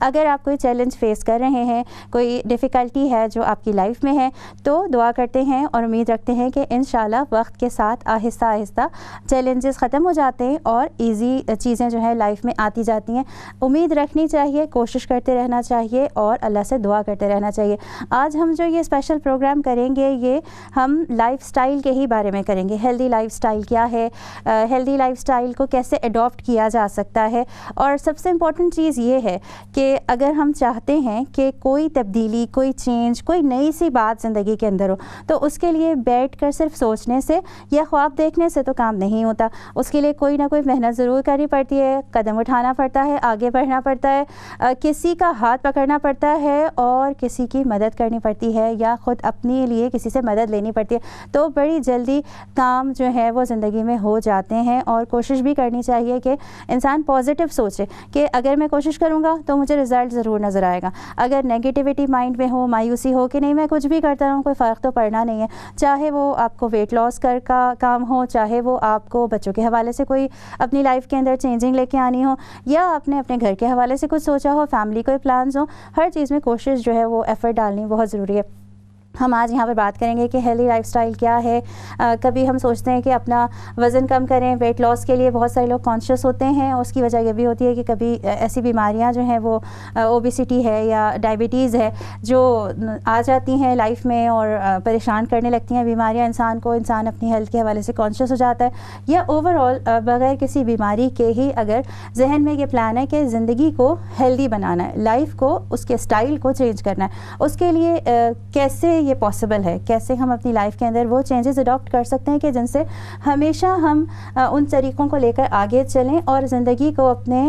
अगर आप कोई चैलेंज फेस कर रहे हैं, कोई डिफ़िकल्टी है जो आपकी लाइफ में है, तो दुआ करते हैं और उम्मीद रखते हैं कि इंशाल्लाह वक्त के साथ आहिस्ता आहिस्ता चैलेंजेस ख़त्म हो जाते हैं और इजी चीज़ें जो है लाइफ में आती जाती हैं। उम्मीद रखनी चाहिए, कोशिश करते रहना चाहिए और अल्लाह से दुआ करते रहना चाहिए। आज हम जो ये स्पेशल प्रोग्राम करेंगे, ये हम लाइफ़स्टाइल के ही बारे में करेंगे। हेल्दी लाइफ़स्टाइल क्या है, हेल्दी लाइफ़स्टाइल को कैसे अडॉप्ट किया जा सकता है, और सबसे इम्पॉर्टेंट चीज़ ये है कि अगर हम चाहते हैं कि कोई तब्दीली, कोई चेंज, कोई नई सी बात ज़िंदगी के अंदर हो, तो उसके लिए बैठकर सिर्फ सोचने से या ख्वाब देखने से तो काम नहीं होता। उसके लिए कोई ना कोई मेहनत ज़रूर करनी पड़ती है, कदम उठाना पड़ता है, आगे बढ़ना पड़ता है, किसी का हाथ पकड़ना पड़ता है और किसी की मदद करनी पड़ती है या ख़ुद अपने लिए किसी से मदद लेनी पड़ती है। तो बड़ी जल्दी काम जो है वो ज़िंदगी में हो जाते हैं। और कोशिश भी करनी चाहिए कि इंसान पॉजिटिव सोचे कि अगर मैं कोशिश करूँगा तो मुझे रिज़ल्ट ज़रूर नज़र आएगा। अगर नेगेटिविटी माइंड में हो, मायूसी हो कि नहीं मैं कुछ भी करता रहूँ, कोई फ़र्क तो पड़ना नहीं है, चाहे वो आपको वेट लॉस का काम हो, चाहे वो आपको बच्चों के हवाले से कोई अपनी लाइफ के अंदर चेंजिंग लेके आनी हो, या आपने अपने घर के हवाले से कुछ सोचा हो, फैमिली कोई प्लान्स हो, हर चीज़ में कोशिश जो है वो एफ़र्ट डालनी बहुत ज़रूरी है। हम आज यहाँ पर बात करेंगे कि हेल्दी लाइफ़स्टाइल क्या है। कभी हम सोचते हैं कि अपना वज़न कम करें, वेट लॉस के लिए बहुत सारे लोग कॉन्शियस होते हैं। उसकी वजह ये भी होती है कि कभी ऐसी बीमारियाँ जो हैं वो ओबेसिटी है या डायबिटीज़ है जो आ जाती हैं लाइफ में और परेशान करने लगती हैं बीमारियाँ इंसान को। इंसान अपनी हेल्थ के हवाले से कॉन्शियस हो जाता है, या ओवरऑल बग़ैर किसी बीमारी के ही अगर जहन में ये प्लान है कि ज़िंदगी को हेल्दी बनाना है, लाइफ को, उसके स्टाइल को चेंज करना है, उसके लिए कैसे ये पॉसिबल है, कैसे हम अपनी लाइफ के अंदर वो चेंजेस अडॉप्ट कर सकते हैं कि जिनसे हमेशा हम उन तरीक़ों को लेकर आगे चलें और ज़िंदगी को अपने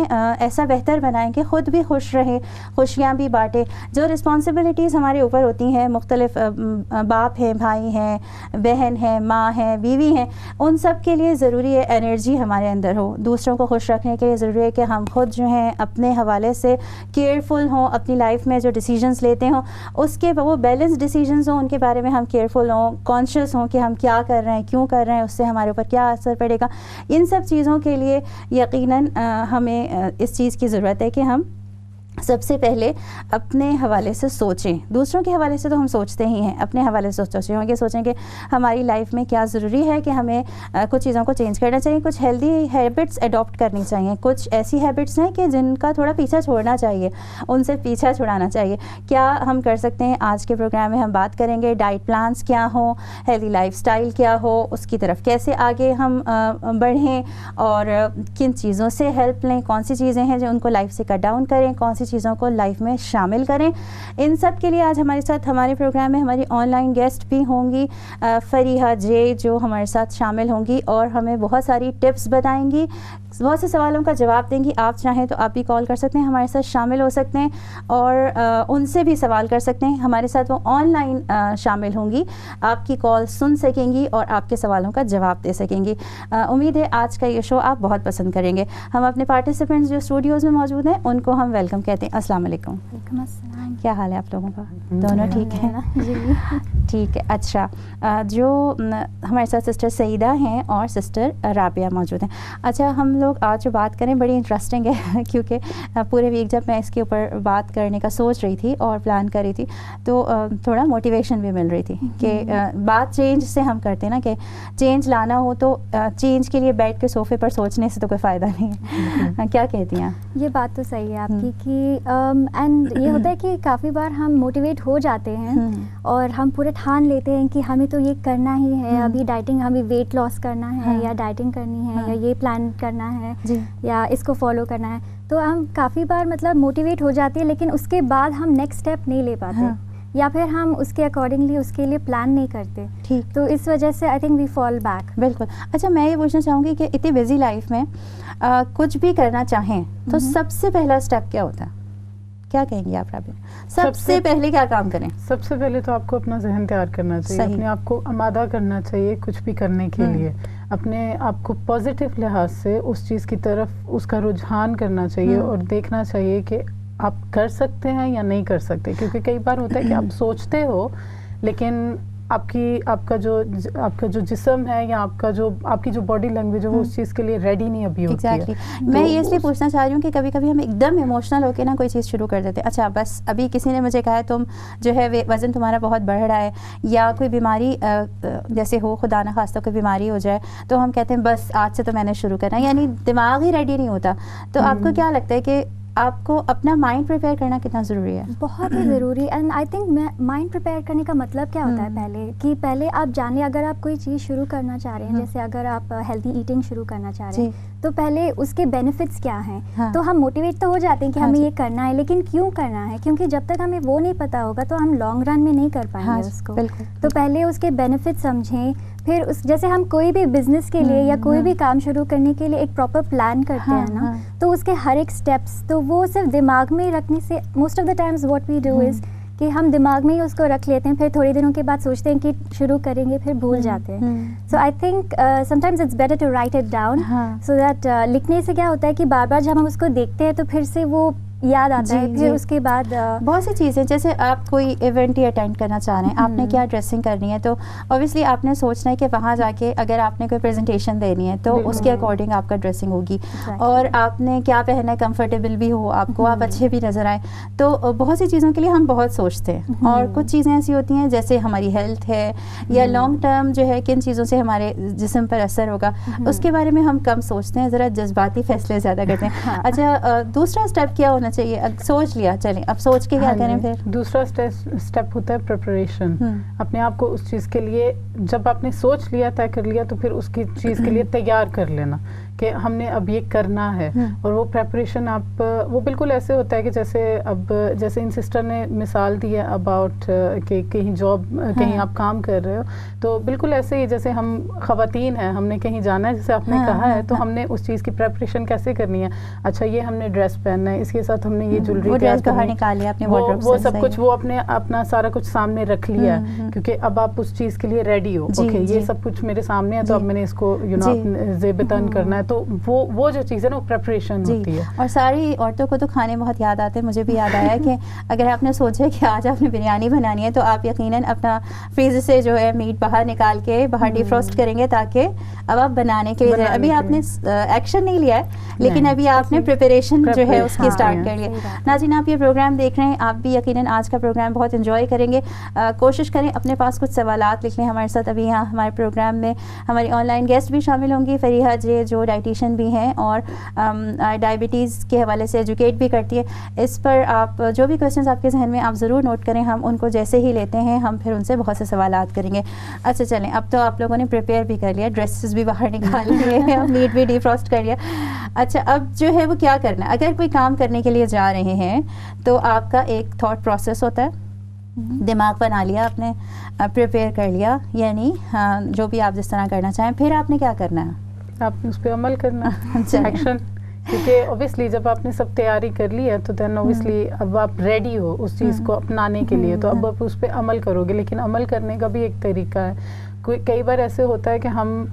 ऐसा बेहतर बनाएं कि ख़ुद भी खुश रहें, खुशियाँ भी बाँटें। जो रिस्पॉन्सिबिलिटीज़ हमारे ऊपर होती हैं, मुख्तलिफ बाप हैं, भाई हैं, बहन हैं, माँ हैं, बीवी हैं, उन सब के लिए ज़रूरी है एनर्जी हमारे अंदर हो। दूसरों को खुश रखने के लिए ज़रूरी है कि हम खुद जो हैं अपने हवाले से केयरफुल हों, अपनी लाइफ में जो डिसीजंस लेते हों उसके वो बैलेंस डिसीजंस हों, उनके बारे में हम केयरफुल हों, कॉन्शियस हों कि हम क्या कर रहे हैं, क्यों कर रहे हैं, उससे हमारे ऊपर क्या असर पड़ेगा। इन सब चीज़ों के लिए यकीनन हमें इस चीज़ की ज़रूरत है कि हम सबसे पहले अपने हवाले से सोचें। दूसरों के हवाले से तो हम सोचते ही हैं, अपने हवाले से सोचें। ये सोचें कि हमारी लाइफ में क्या ज़रूरी है कि हमें कुछ चीज़ों को चेंज करना चाहिए, कुछ हेल्दी हैबिट्स अडॉप्ट करनी चाहिए, कुछ ऐसी हैबिट्स हैं कि जिनका थोड़ा पीछा छोड़ना चाहिए, उनसे पीछा छुड़ाना चाहिए। क्या हम कर सकते हैं? आज के प्रोग्राम में हम बात करेंगे डाइट प्लान्स क्या हो, हेल्दी लाइफस्टाइल क्या हो, उसकी तरफ कैसे आगे हम बढ़ें और किन चीज़ों से हेल्प लें, कौन सी चीज़ें हैं जो उनको लाइफ से कट डाउन करें, कौन सी चीज़ों को लाइफ में शामिल करें। इन सब के लिए आज हमारे साथ हमारे प्रोग्राम में हमारी ऑनलाइन गेस्ट भी होंगी, फरीहा जे, जो हमारे साथ शामिल होंगी और हमें बहुत सारी टिप्स बताएंगी, बहुत से सवालों का जवाब देंगी। आप चाहें तो आप भी कॉल कर सकते हैं, हमारे साथ शामिल हो सकते हैं और उनसे भी सवाल कर सकते हैं। हमारे साथ वो ऑनलाइन शामिल होंगी, आपकी कॉल सुन सकेंगी और आपके सवालों का जवाब दे सकेंगी। उम्मीद है आज का ये शो आप बहुत पसंद करेंगे। हम अपने पार्टिसिपेंट्स जो स्टूडियोज़ में मौजूद हैं उनको हम वेलकम कहते हैं। अस्सलाम वालेकुम। वालेकुम अस्सलाम। क्या हाल है आप लोगों का? दोनों ठीक हैं? जी ठीक है। अच्छा, जो हमारे साथ सिस्टर सईदा हैं और सिस्टर राबिया मौजूद हैं। अच्छा, हम लोग आज जो बात करें बड़ी इंटरेस्टिंग है क्योंकि पूरे वीक जब मैं इसके ऊपर बात करने का सोच रही थी और प्लान कर रही थी तो थोड़ा मोटिवेशन भी मिल रही थी कि बात चेंज से हम करते हैं ना, कि चेंज लाना हो तो चेंज के लिए बैठ के सोफ़े पर सोचने से तो कोई फ़ायदा नहीं है। क्या कहती हैं? ये बात तो सही है आपकी कि एंड ये होता है कि काफ़ी बार हम मोटिवेट हो जाते हैं और हम पूरे ठान लेते हैं कि हमें तो ये करना ही है, अभी डाइटिंग, हमें वेट लॉस करना है या डाइटिंग करनी है या ये प्लान करना है या इसको फॉलो करना है। तो हम काफ़ी बार मतलब मोटिवेट हो जाती है, लेकिन उसके बाद हम नेक्स्ट स्टेप नहीं ले पाते या फिर हम उसके अकॉर्डिंगली उसके लिए प्लान नहीं करते। ठीक, तो इस वजह से I think we fall back. बिल्कुल। अच्छा, मैं ये पूछना चाहूँगी कि इतनी बिजी लाइफ में कुछ भी करना चाहें तो सबसे पहला स्टेप क्या होता है? क्या कहेंगी आप राबिया? सबसे पहले क्या काम करें? सबसे पहले तो आपको अपना जहन तैयार करना चाहिए, अपने आप को आमादा करना चाहिए कुछ भी करने के लिए। अपने आप को पॉजिटिव लिहाज से उस चीज़ की तरफ उसका रुझान करना चाहिए और देखना चाहिए कि आप कर सकते हैं या नहीं कर सकते। क्योंकि कई बार होता है कि आप सोचते हो लेकिन आपका जो जिस्म है या आपकी जो बॉडी लैंग्वेज है वो उस चीज़ के लिए रेडी नहीं अभी होती है। मैं ये इसलिए पूछना चाह रही हूँ कि कभी कभी हम एकदम इमोशनल होकर ना कोई चीज़ शुरू कर देते हैं। अच्छा बस अभी किसी ने मुझे कहा है तुम जो है वज़न तुम्हारा बहुत बढ़ रहा है, या कोई बीमारी जैसे हो, खुदा ना खास्ता कोई बीमारी हो जाए, तो हम कहते हैं बस आज से तो मैंने शुरू करना, यानी दिमाग ही रेडी नहीं होता। तो आपको क्या लगता है कि आपको अपना माइंड प्रिपेयर करना कितना ज़रूरी है? बहुत ही ज़रूरी। And I think mind prepare करने का मतलब क्या होता है पहले आप जानिए, अगर आप कोई चीज़ शुरू करना चाह रहे हैं, जैसे अगर आप हेल्दी ईटिंग शुरू करना चाह रहे हैं, तो पहले उसके बेनिफिट्स क्या हैं। हाँ। तो हम मोटिवेट तो हो जाते हैं कि हमें ये करना है, लेकिन क्यों करना है, क्योंकि जब तक हमें वो नहीं पता होगा तो हम लॉन्ग रन में नहीं कर पाएंगे उसको। तो पहले उसके बेनिफिट समझें, फिर जैसे हम कोई भी बिजनेस के लिए या कोई भी काम शुरू करने के लिए एक प्रॉपर प्लान करते हैं ना, तो उसके हर एक स्टेप्स, तो वो सिर्फ दिमाग में रखने से most of the times what we do is कि हम दिमाग में ही उसको रख लेते हैं, फिर थोड़ी दिनों के बाद सोचते हैं कि शुरू करेंगे, फिर भूल जाते हैं। So I think sometimes it's better to write it down, so that लिखने से क्या होता है कि बार बार जब हम उसको देखते हैं तो फिर से वो याद आता है। फिर उसके बाद बहुत सी चीज़ें, जैसे आप कोई इवेंट ही अटेंड करना चाह रहे हैं, आपने क्या ड्रेसिंग करनी है, तो ऑब्वियसली आपने सोचना है कि वहाँ जाके अगर आपने कोई प्रेजेंटेशन देनी है तो उसके अकॉर्डिंग आपका ड्रेसिंग होगी, और आपने क्या पहना है, कंफर्टेबल भी हो आपको, आप अच्छे भी नज़र आए। तो बहुत सी चीज़ों के लिए हम बहुत सोचते हैं, और कुछ चीज़ें ऐसी होती हैं जैसे हमारी हेल्थ है या लॉन्ग टर्म जो है किन चीज़ों से हमारे जिस्म पर असर होगा, उसके बारे में हम कम सोचते हैं, ज़रा जज्बाती फैसले ज़्यादा करते हैं। अच्छा दूसरा स्टेप क्या होना चाहिए? अब सोच लिया, चलें अब सोच के क्या करें फिर? दूसरा स्टेप होता है प्रिपरेशन। अपने आप को उस चीज़ के लिए, जब आपने सोच लिया, तय कर लिया, तो फिर उसकी चीज़ के लिए तैयार कर लेना कि हमने अब ये करना है। और वो प्रेपरेशन वो बिल्कुल ऐसे होता है कि जैसे इन सिस्टर ने मिसाल दी है अबाउट कि कहीं कहीं आप काम कर रहे हो, तो बिल्कुल ऐसे ही जैसे हम ख़वातीन हैं, हमने कहीं जाना है, जैसे आपने कहा है, तो हमने उस चीज़ की प्रेपरेशन कैसे करनी है। अच्छा ये हमने ड्रेस पहनना है, इसके साथ हमने ये ज्वेलरी वो सब कुछ वो अपना सारा कुछ सामने रख लिया है, क्योंकि अब आप उस चीज़ के लिए रेडी हो। ओके ये सब कुछ मेरे सामने है, तो अब मैंने इसको ज़ेब-ए-तन करना है। तो वो जो चीज़ है ना, वो प्रेपरेशन होती है। और सारी औरतों को तो खाने बहुत याद आते हैं। मुझे भी याद आया कि अगर आपने सोचा कि आज आपने बिरयानी बनानी है, तो आप यकीनन अपना फ्रीज़र से जो है मीट बाहर निकाल के बाहर डिफ्रोस्ट करेंगे, ताकि अब आप बनाने के लिए अभी आपने एक्शन नहीं लिया है, लेकिन अभी आपने प्रिपरेशन जो है उसकी स्टार्ट कर लिया। नाज़रीन आप ये प्रोग्राम देख रहे हैं, आप भी यकीनन आज का प्रोग्राम बहुत एंजॉय करेंगे। कोशिश करें अपने पास कुछ सवालात लिख लें हमारे साथ। अभी यहाँ हमारे प्रोग्राम में हमारी ऑनलाइन गेस्ट भी शामिल होंगी, फरीहा जे जो डाइटिशियन भी हैं और डायबिटीज़ के हवाले से एजुकेट भी करती है। इस पर आप जो भी क्वेश्चंस आपके जहन में आप ज़रूर नोट करें, हम उनको जैसे ही लेते हैं हम फिर उनसे बहुत से सवालात करेंगे। अच्छा चलें, अब तो आप लोगों ने प्रिपेयर भी कर लिया, ड्रेसेस भी बाहर निकाल लिए, मीट भी डिफ्रॉस्ट कर लिया। अच्छा अब जो है वो क्या करना है? अगर कोई काम करने के लिए जा रहे हैं तो आपका एक थॉट प्रोसेस होता है, दिमाग बना लिया आपने, प्रिपेयर कर लिया, यानी जो भी आप जिस तरह करना चाहें, फिर आपने क्या करना है? आपने उस पर अमल करना, एक्शन। क्योंकि ऑब्वियसली जब आपने सब तैयारी कर ली है, तो देन ऑब्वियसली अब आप रेडी हो उस चीज़ को अपनाने के लिए, तो अब आप उस पर अमल करोगे। लेकिन अमल करने का भी एक तरीका है। कई बार ऐसे होता है कि हम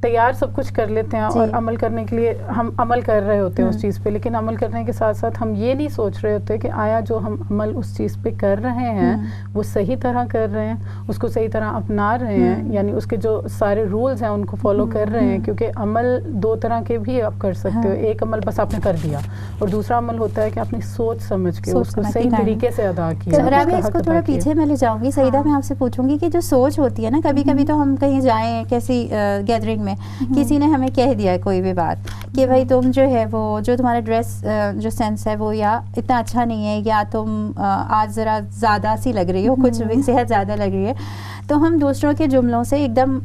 तैयार सब कुछ कर लेते हैं और अमल करने के लिए हम अमल कर रहे होते हैं उस चीज़ पे, लेकिन अमल करने के साथ साथ हम ये नहीं सोच रहे होते कि आया जो हम अमल उस चीज़ पे कर रहे हैं वो सही तरह कर रहे हैं, उसको सही तरह अपना रहे हैं, यानी उसके जो सारे रूल्स हैं उनको फॉलो कर रहे हैं। क्योंकि अमल दो तरह के भी आप कर सकते हो। एक अमल बस आपने कर दिया, और दूसरा अमल होता है कि आपने सोच समझ के उसको सही तरीके से अदा किया। राबिया इसको थोड़ा पीछे मैं ले जाऊँगी। सईदा मैं आपसे पूछूंगी कि जो सोच होती है ना, कभी कभी तो हम कहीं जाएँ कैसी गैदरिंग में, किसी ने हमें कह दिया है कोई भी बात कि भाई तुम जो है वो जो तुम्हारा ड्रेस जो सेंस है वो या इतना अच्छा नहीं है, या तुम आज ज़रा ज़्यादा सी लग रही हो, कुछ भी सेहत ज़्यादा लग रही है, तो हम दूसरों के जुमलों से एकदम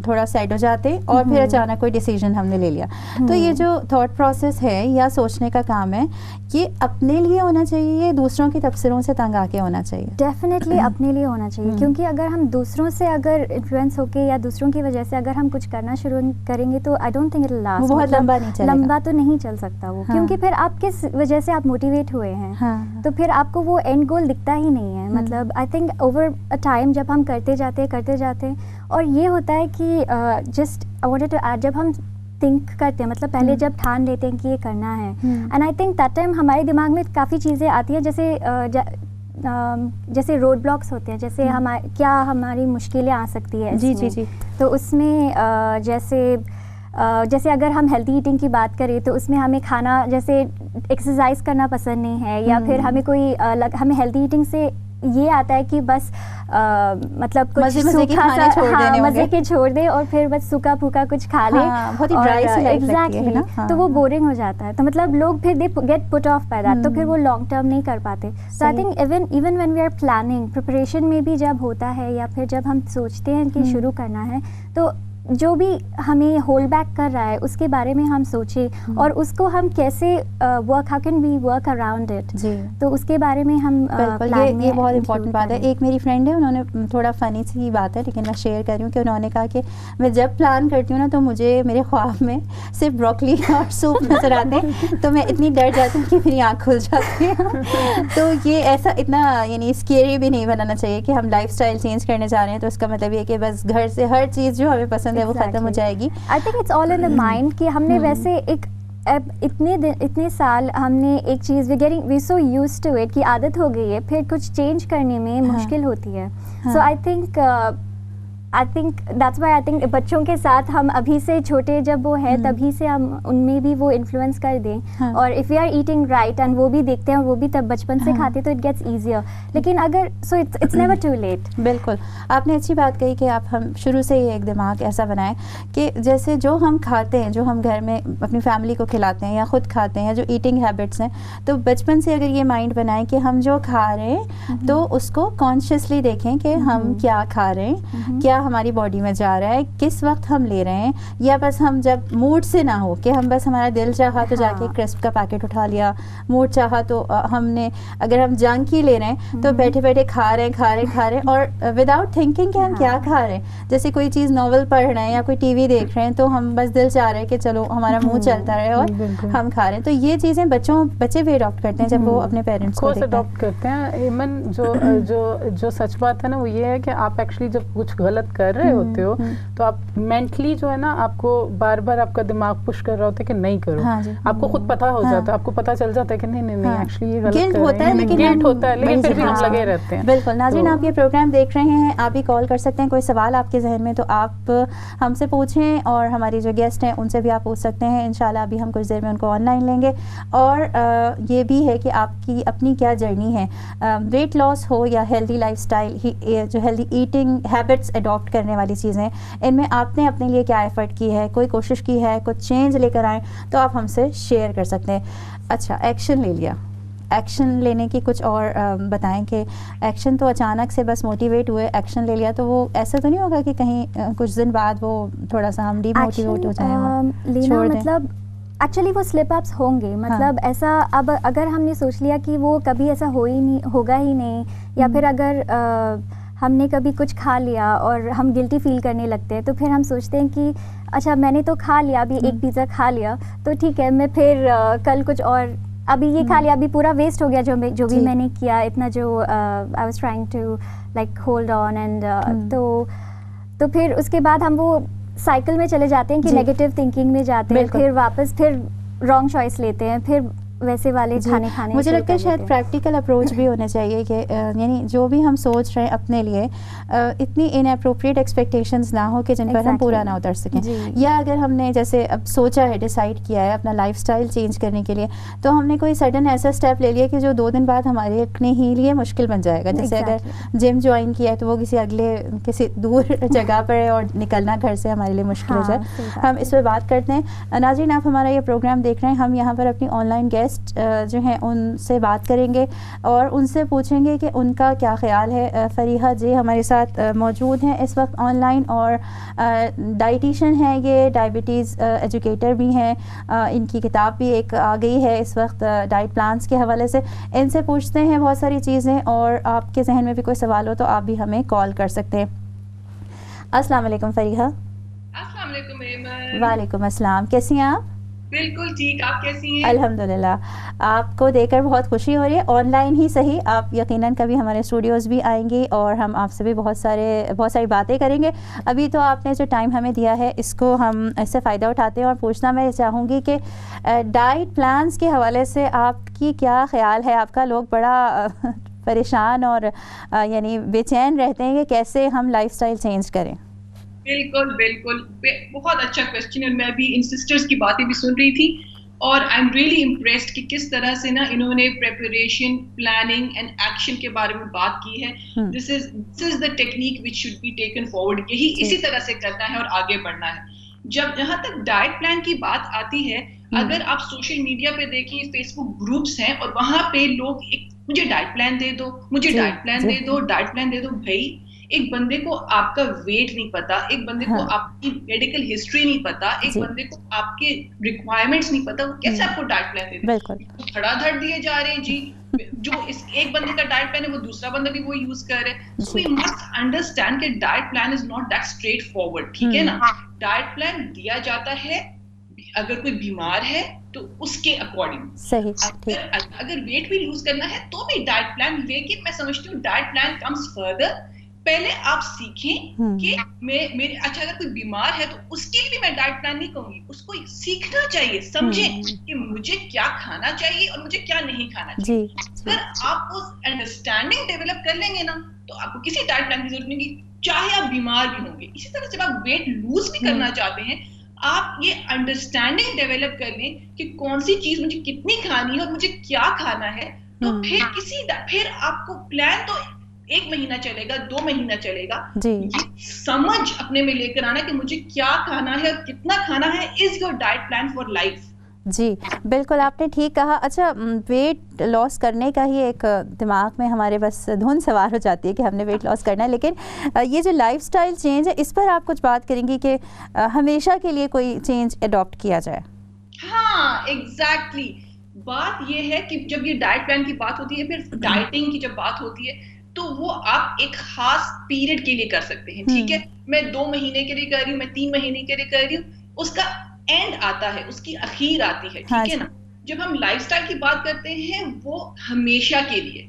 थोड़ा साइड हो जाते और फिर अचानक कोई डिसीजन हमने ले लिया। तो ये जो थॉट प्रोसेस है या सोचने का काम है, ये अपने लिए होना चाहिए या दूसरों के तबसरों से तंग आके होना चाहिए? डेफिनेटली अपने लिए होना चाहिए, क्योंकि अगर हम दूसरों से अगर इन्फ्लुएंस होके या दूसरों की वजह से अगर हम कुछ करना शुरू करेंगे तो I don't think it will last. बहुत लंबा नहीं चलेगा, लंबा तो नहीं चल सकता वो। क्योंकि फिर आप किस वजह से आप मोटिवेट हुए हैं, तो फिर आपको वो एंड गोल दिखता ही नहीं है। मतलब I think over a time जब हम करते जाते हैं, और ये होता है कि just I wanted to add, जब हम थिंक करते हैं, मतलब पहले जब ठान लेते हैं कि ये करना है, and I think that time हमारे दिमाग में काफ़ी चीज़ें आती हैं, जैसे जैसे रोड ब्लॉक्स होते हैं, जैसे क्या हमारी मुश्किलें आ सकती है जी जी जी। तो उसमें जैसे अगर हम हेल्दी ईटिंग की बात करें तो उसमें हमें खाना जैसे एक्सरसाइज करना पसंद नहीं है, या फिर हमें कोई हमें हेल्दी ईटिंग से ये आता है कि बस मतलब कुछ मजे के खाने छोड़ देने मजे के छोड़ दे और फिर बस सूखा फूका कुछ खा ले, बहुत ही ड्राई सी लाइफ लगती है ना, तो वो बोरिंग हो जाता है। तो मतलब लोग फिर they get put off by that, तो फिर वो लॉन्ग टर्म नहीं कर पाते। So I think even when we are planning, preparation में भी जब होता है या फिर जब हम सोचते हैं कि शुरू करना है, तो जो भी हमें होल्ड बैक कर रहा है उसके बारे में हम सोचें और उसको हम कैसे how can we work around it, तो उसके बारे में हम ये बहुत इंपॉर्टेंट बात है। एक मेरी फ्रेंड है, उन्होंने थोड़ा फ़नी सी बात है लेकिन मैं शेयर कर रही हूँ कि उन्होंने कहा कि मैं जब प्लान करती हूँ ना तो मुझे मेरे ख्वाब में सिर्फ ब्रोकली और सूप नज़र आते हैं, तो मैं इतनी डर जाती हूँ कि मेरी आँख खुल जाती है। तो ये ऐसा इतना यानी स्केरी भी नहीं बनाना चाहिए कि हम लाइफस्टाइल चेंज करने जा रहे हैं तो इसका मतलब ये कि बस घर से हर चीज़ जो हमें पसंद है वो खत्म हो जाएगी। I think it's all in the mind कि हमने वैसे एक इतने साल हमने एक चीज़ we so used to it कि आदत हो गई है, फिर कुछ चेंज करने में मुश्किल होती है। So I think that's why I think बच्चों के साथ हम अभी से छोटे जब वो है तभी से हम उनमें भी वो इन्फ्लुएंस कर दें, और if we are eating right and वो भी देखते हैं, वो भी तब बचपन से खाते तो इट गेट्स ईजियर। लेकिन अगर so it's never too late. बिल्कुल, आपने अच्छी बात कही कि आप हम शुरू से ही एक दिमाग ऐसा बनाएं कि जैसे जो हम खाते हैं, जो हम घर में अपनी फैमिली को खिलाते हैं या ख़ुद खाते हैं, जो ईटिंग हैबिट्स हैं, तो बचपन से अगर ये माइंड बनाएं कि हम जो खा रहे हैं तो उसको कॉन्शियसली देखें कि हम क्या खा रहे हैं, क्या हमारी बॉडी में जा रहा है, किस वक्त हम ले रहे हैं, या बस हम जब मूड से ना हो कि हम बस हमारा दिल चाहा तो जाके क्रिस्प का पैकेट उठा लिया, मूड चाहा तो हमने अगर हम जंक ही ले रहे हैं तो बैठे बैठे खा रहे हैं और विदाउट थिंकिंग कि हम क्या खा रहे हैं। जैसे कोई चीज़ नॉवल पढ़ रहे हैं या कोई टीवी देख रहे हैं तो हम बस दिल चाह रहे हैं कि चलो हमारा मुंह चलता रहे और हम खा रहे हैं। तो ये चीज़ें बच्चे भी अडॉप्ट करते हैं जब वो अपने पेरेंट्स को अडॉप्ट करते हैं। इवन जो सच बात है ना वो ये है कि आप एक्चुअली जब कुछ गलत कर रहे होते हो तो आप मेंटली जो है ना आपको बार बार आपका दिमाग पुश कर रहा होता है कि नहीं करो। आपको खुद पता हो जाता है, आपको पता चल जाता है कि नहीं एक्चुअली ये गलत गिल्ट होता है, लेकिन फिर भी हम लगे रहते हैं। बिल्कुल नाज़रीन, आप ये प्रोग्राम देख रहे हैं, आप भी कॉल कर सकते हैं। कोई सवाल आपके जहन में तो आप हमसे पूछें और हमारी जो गेस्ट हैं उनसे भी आप पूछ सकते हैं। इंशाल्लाह अभी हम कुछ देर में उनको ऑनलाइन लेंगे। और ये भी है कि आपकी अपनी क्या जर्नी है, वेट लॉस हो या हेल्दी लाइफस्टाइल, जो हेल्दी ईटिंग हैबिट्स अडॉप्ट करने वाली चीज़ें, इनमें आपने अपने लिए क्या एफर्ट की है, कोई कोशिश की है, कुछ चेंज लेकर आए तो आप हमसे शेयर कर सकते हैं। अच्छा, एक्शन ले लिया, एक्शन लेने की कुछ और बताएं कि एक्शन तो अचानक से बस मोटिवेट हुए एक्शन ले लिया तो वो ऐसा तो नहीं होगा कि कहीं कुछ दिन बाद वो थोड़ा सा हम डीमोटिवेट हो जाए, लेना मतलब एक्चुअली वो स्लिप अप्स होंगे। मतलब ऐसा अब अगर हमने सोच लिया कि वो कभी ऐसा होगा ही नहीं, या फिर अगर हमने कभी कुछ खा लिया और हम गिल्टी फील करने लगते हैं तो फिर हम सोचते हैं कि अच्छा मैंने तो खा लिया, अभी एक पिज़्ज़ा खा लिया तो ठीक है, मैं फिर कल कुछ और, अभी ये खा लिया, अभी पूरा वेस्ट हो गया जो भी मैंने किया, इतना जो I was trying to like hold on and तो फिर उसके बाद हम वो साइकिल में चले जाते हैं कि नेगेटिव थिंकिंग में जाते हैं, फिर वापस फिर रॉन्ग चॉइस लेते हैं, फिर वैसे वाले खाने मुझे लगता है शायद प्रैक्टिकल अप्रोच भी होना चाहिए कि यानी जो भी हम सोच रहे हैं अपने लिए इतनी इनअप्रोप्रिएट एक्सपेक्टेशंस ना हो कि जिन पर हम पूरा ना उतर सकें। या अगर हमने जैसे अब सोचा है, डिसाइड किया है अपना लाइफस्टाइल चेंज करने के लिए, तो हमने कोई सडन ऐसा स्टेप ले लिया कि जो 2 दिन बाद हमारे अपने ही लिए मुश्किल बन जाएगा। जैसे अगर जिम ज्वाइन किया है तो वो किसी दूर जगह पर है और निकलना घर से हमारे लिए मुश्किल हो जाए। हम इस पर बात करते हैं। नाज़रीन, आप हमारा ये प्रोग्राम देख रहे हैं, हम यहाँ पर अपनी ऑनलाइन गेस्ट जो हैं उनसे बात करेंगे और उनसे पूछेंगे कि उनका क्या ख्याल है। फरीहा जी हमारे साथ मौजूद हैं इस वक्त ऑनलाइन और डाइटिशियन हैं, ये डायबिटीज़ एजुकेटर भी हैं। इनकी किताब भी एक आ गई है इस वक्त डाइट प्लान्स के हवाले से। इनसे पूछते हैं बहुत सारी चीज़ें और आपके जहन में भी कोई सवाल हो तो आप भी हमें कॉल कर सकते हैं। अस्सलाम वालेकुम फरीहा। अस्सलाम वालेकुम एमन। वालेकुम अस्सलाम, कैसी हैं आप? बिल्कुल ठीक, आप कैसी हैं? अल्हम्दुलिल्लाह, आपको देखकर बहुत खुशी हो रही है। ऑनलाइन ही सही, आप यकीनन कभी हमारे स्टूडियोज़ भी आएंगी और हम आपसे भी बहुत सारी बातें करेंगे। अभी तो आपने जो टाइम हमें दिया है इसको हम इससे फ़ायदा उठाते हैं और पूछना मैं चाहूँगी कि डाइट प्लान्स के हवाले से आपकी बाकी क्या ख्याल है आपका? लोग बड़ा परेशान और यानी बेचैन रहते हैं कि कैसे हम लाइफस्टाइल चेंज करें। बिल्कुल बिल्कुल, बहुत अच्छा क्वेश्चन है। मैं भी इन सिस्टर्स की बातें भी सुन रही थी और आई एम रियली इम्प्रेस्ड कि किस तरह से ना इन्होंने प्रेपरेशन, प्लानिंग एंड एक्शन के बारे में बात की है। This is the technique which should be taken forward. यही इसी तरह से करना है और आगे बढ़ना है। जहाँ तक डाइट प्लान की बात आती है, अगर आप सोशल मीडिया पे देखिए, फेसबुक ग्रुप्स हैं और वहां पे लोग मुझे डाइट प्लान दे दो, मुझे डाइट प्लान दे दो, डाइट प्लान दे दो। भाई, एक बंदे को आपका वेट नहीं पता, एक बंदे को आपकी मेडिकल हिस्ट्री नहीं पता, एक बंदे को आपके रिक्वायरमेंट्स नहीं पता, वो कैसे आपको डाइट प्लान दे दे? धड़ाधड़ दिए जा रहे हैं जी। जो इस एक बंदे का डाइट प्लान है, वो दूसरा बंदा भी वो यूज कर रहे हैं। सो वी मस्ट अंडरस्टैंड कि diet plan is not that straight forward, ठीक है ना? डाइट प्लान दिया जाता है अगर कोई बीमार है तो उसके अकॉर्डिंग। सही। अगर वेट भी लूज करना है तो भी डाइट प्लान, लेकिन मैं समझती हूँ डाइट प्लान कम्स फर्दर। पहले आप सीखें कि मेरे अच्छा, अगर कोई बीमार है तो उसके लिए भी मैं डाइट प्लान नहीं कहूंगी, उसको सीखना चाहिए, समझें कि मुझे क्या खाना चाहिए और मुझे क्या नहीं खाना चाहिए। अगर आप वो अंडरस्टैंडिंग डेवलप कर लेंगे ना, तो आपको किसी डाइट प्लान की जरूरत नहीं, चाहे आप बीमार भी होंगे। इसी तरह जब आप वेट लूज भी करना चाहते हैं, आप ये अंडरस्टैंडिंग डेवलप कर लें कि कौन सी चीज मुझे कितनी खानी है और मुझे क्या खाना है। तो फिर आपको प्लान तो 1 महीना चलेगा, 2 महीना चलेगा। ये समझ अपने में लेकर आना कि मुझे क्या खाना है और कितना खाना है is your diet plan for life. जी बिल्कुल, आपने ठीक कहा। अच्छा, वेट लॉस करने का ही एक दिमाग में हमारे बस धुन सवार हो जाती है कि हमने वेट लॉस करना है, लेकिन ये जो लाइफस्टाइल चेंज है, इस पर आप कुछ बात करेंगी कि हमेशा के लिए कोई चेंज अडॉप्ट किया जाए? हाँ, एग्जैक्टली। बात ये है कि जब ये डाइट प्लान की बात होती है, फिर डाइटिंग की जब बात होती है, तो वो आप एक खास पीरियड के लिए कर सकते हैं, ठीक है? मैं 2 महीने के लिए कर रही हूँ, मैं 3 महीने के लिए कर रही हूँ, उसका एंड आता है, उसकी आखिर आती है, ठीक है ना? जब हम लाइफस्टाइल की बात करते हैं, वो हमेशा के लिए।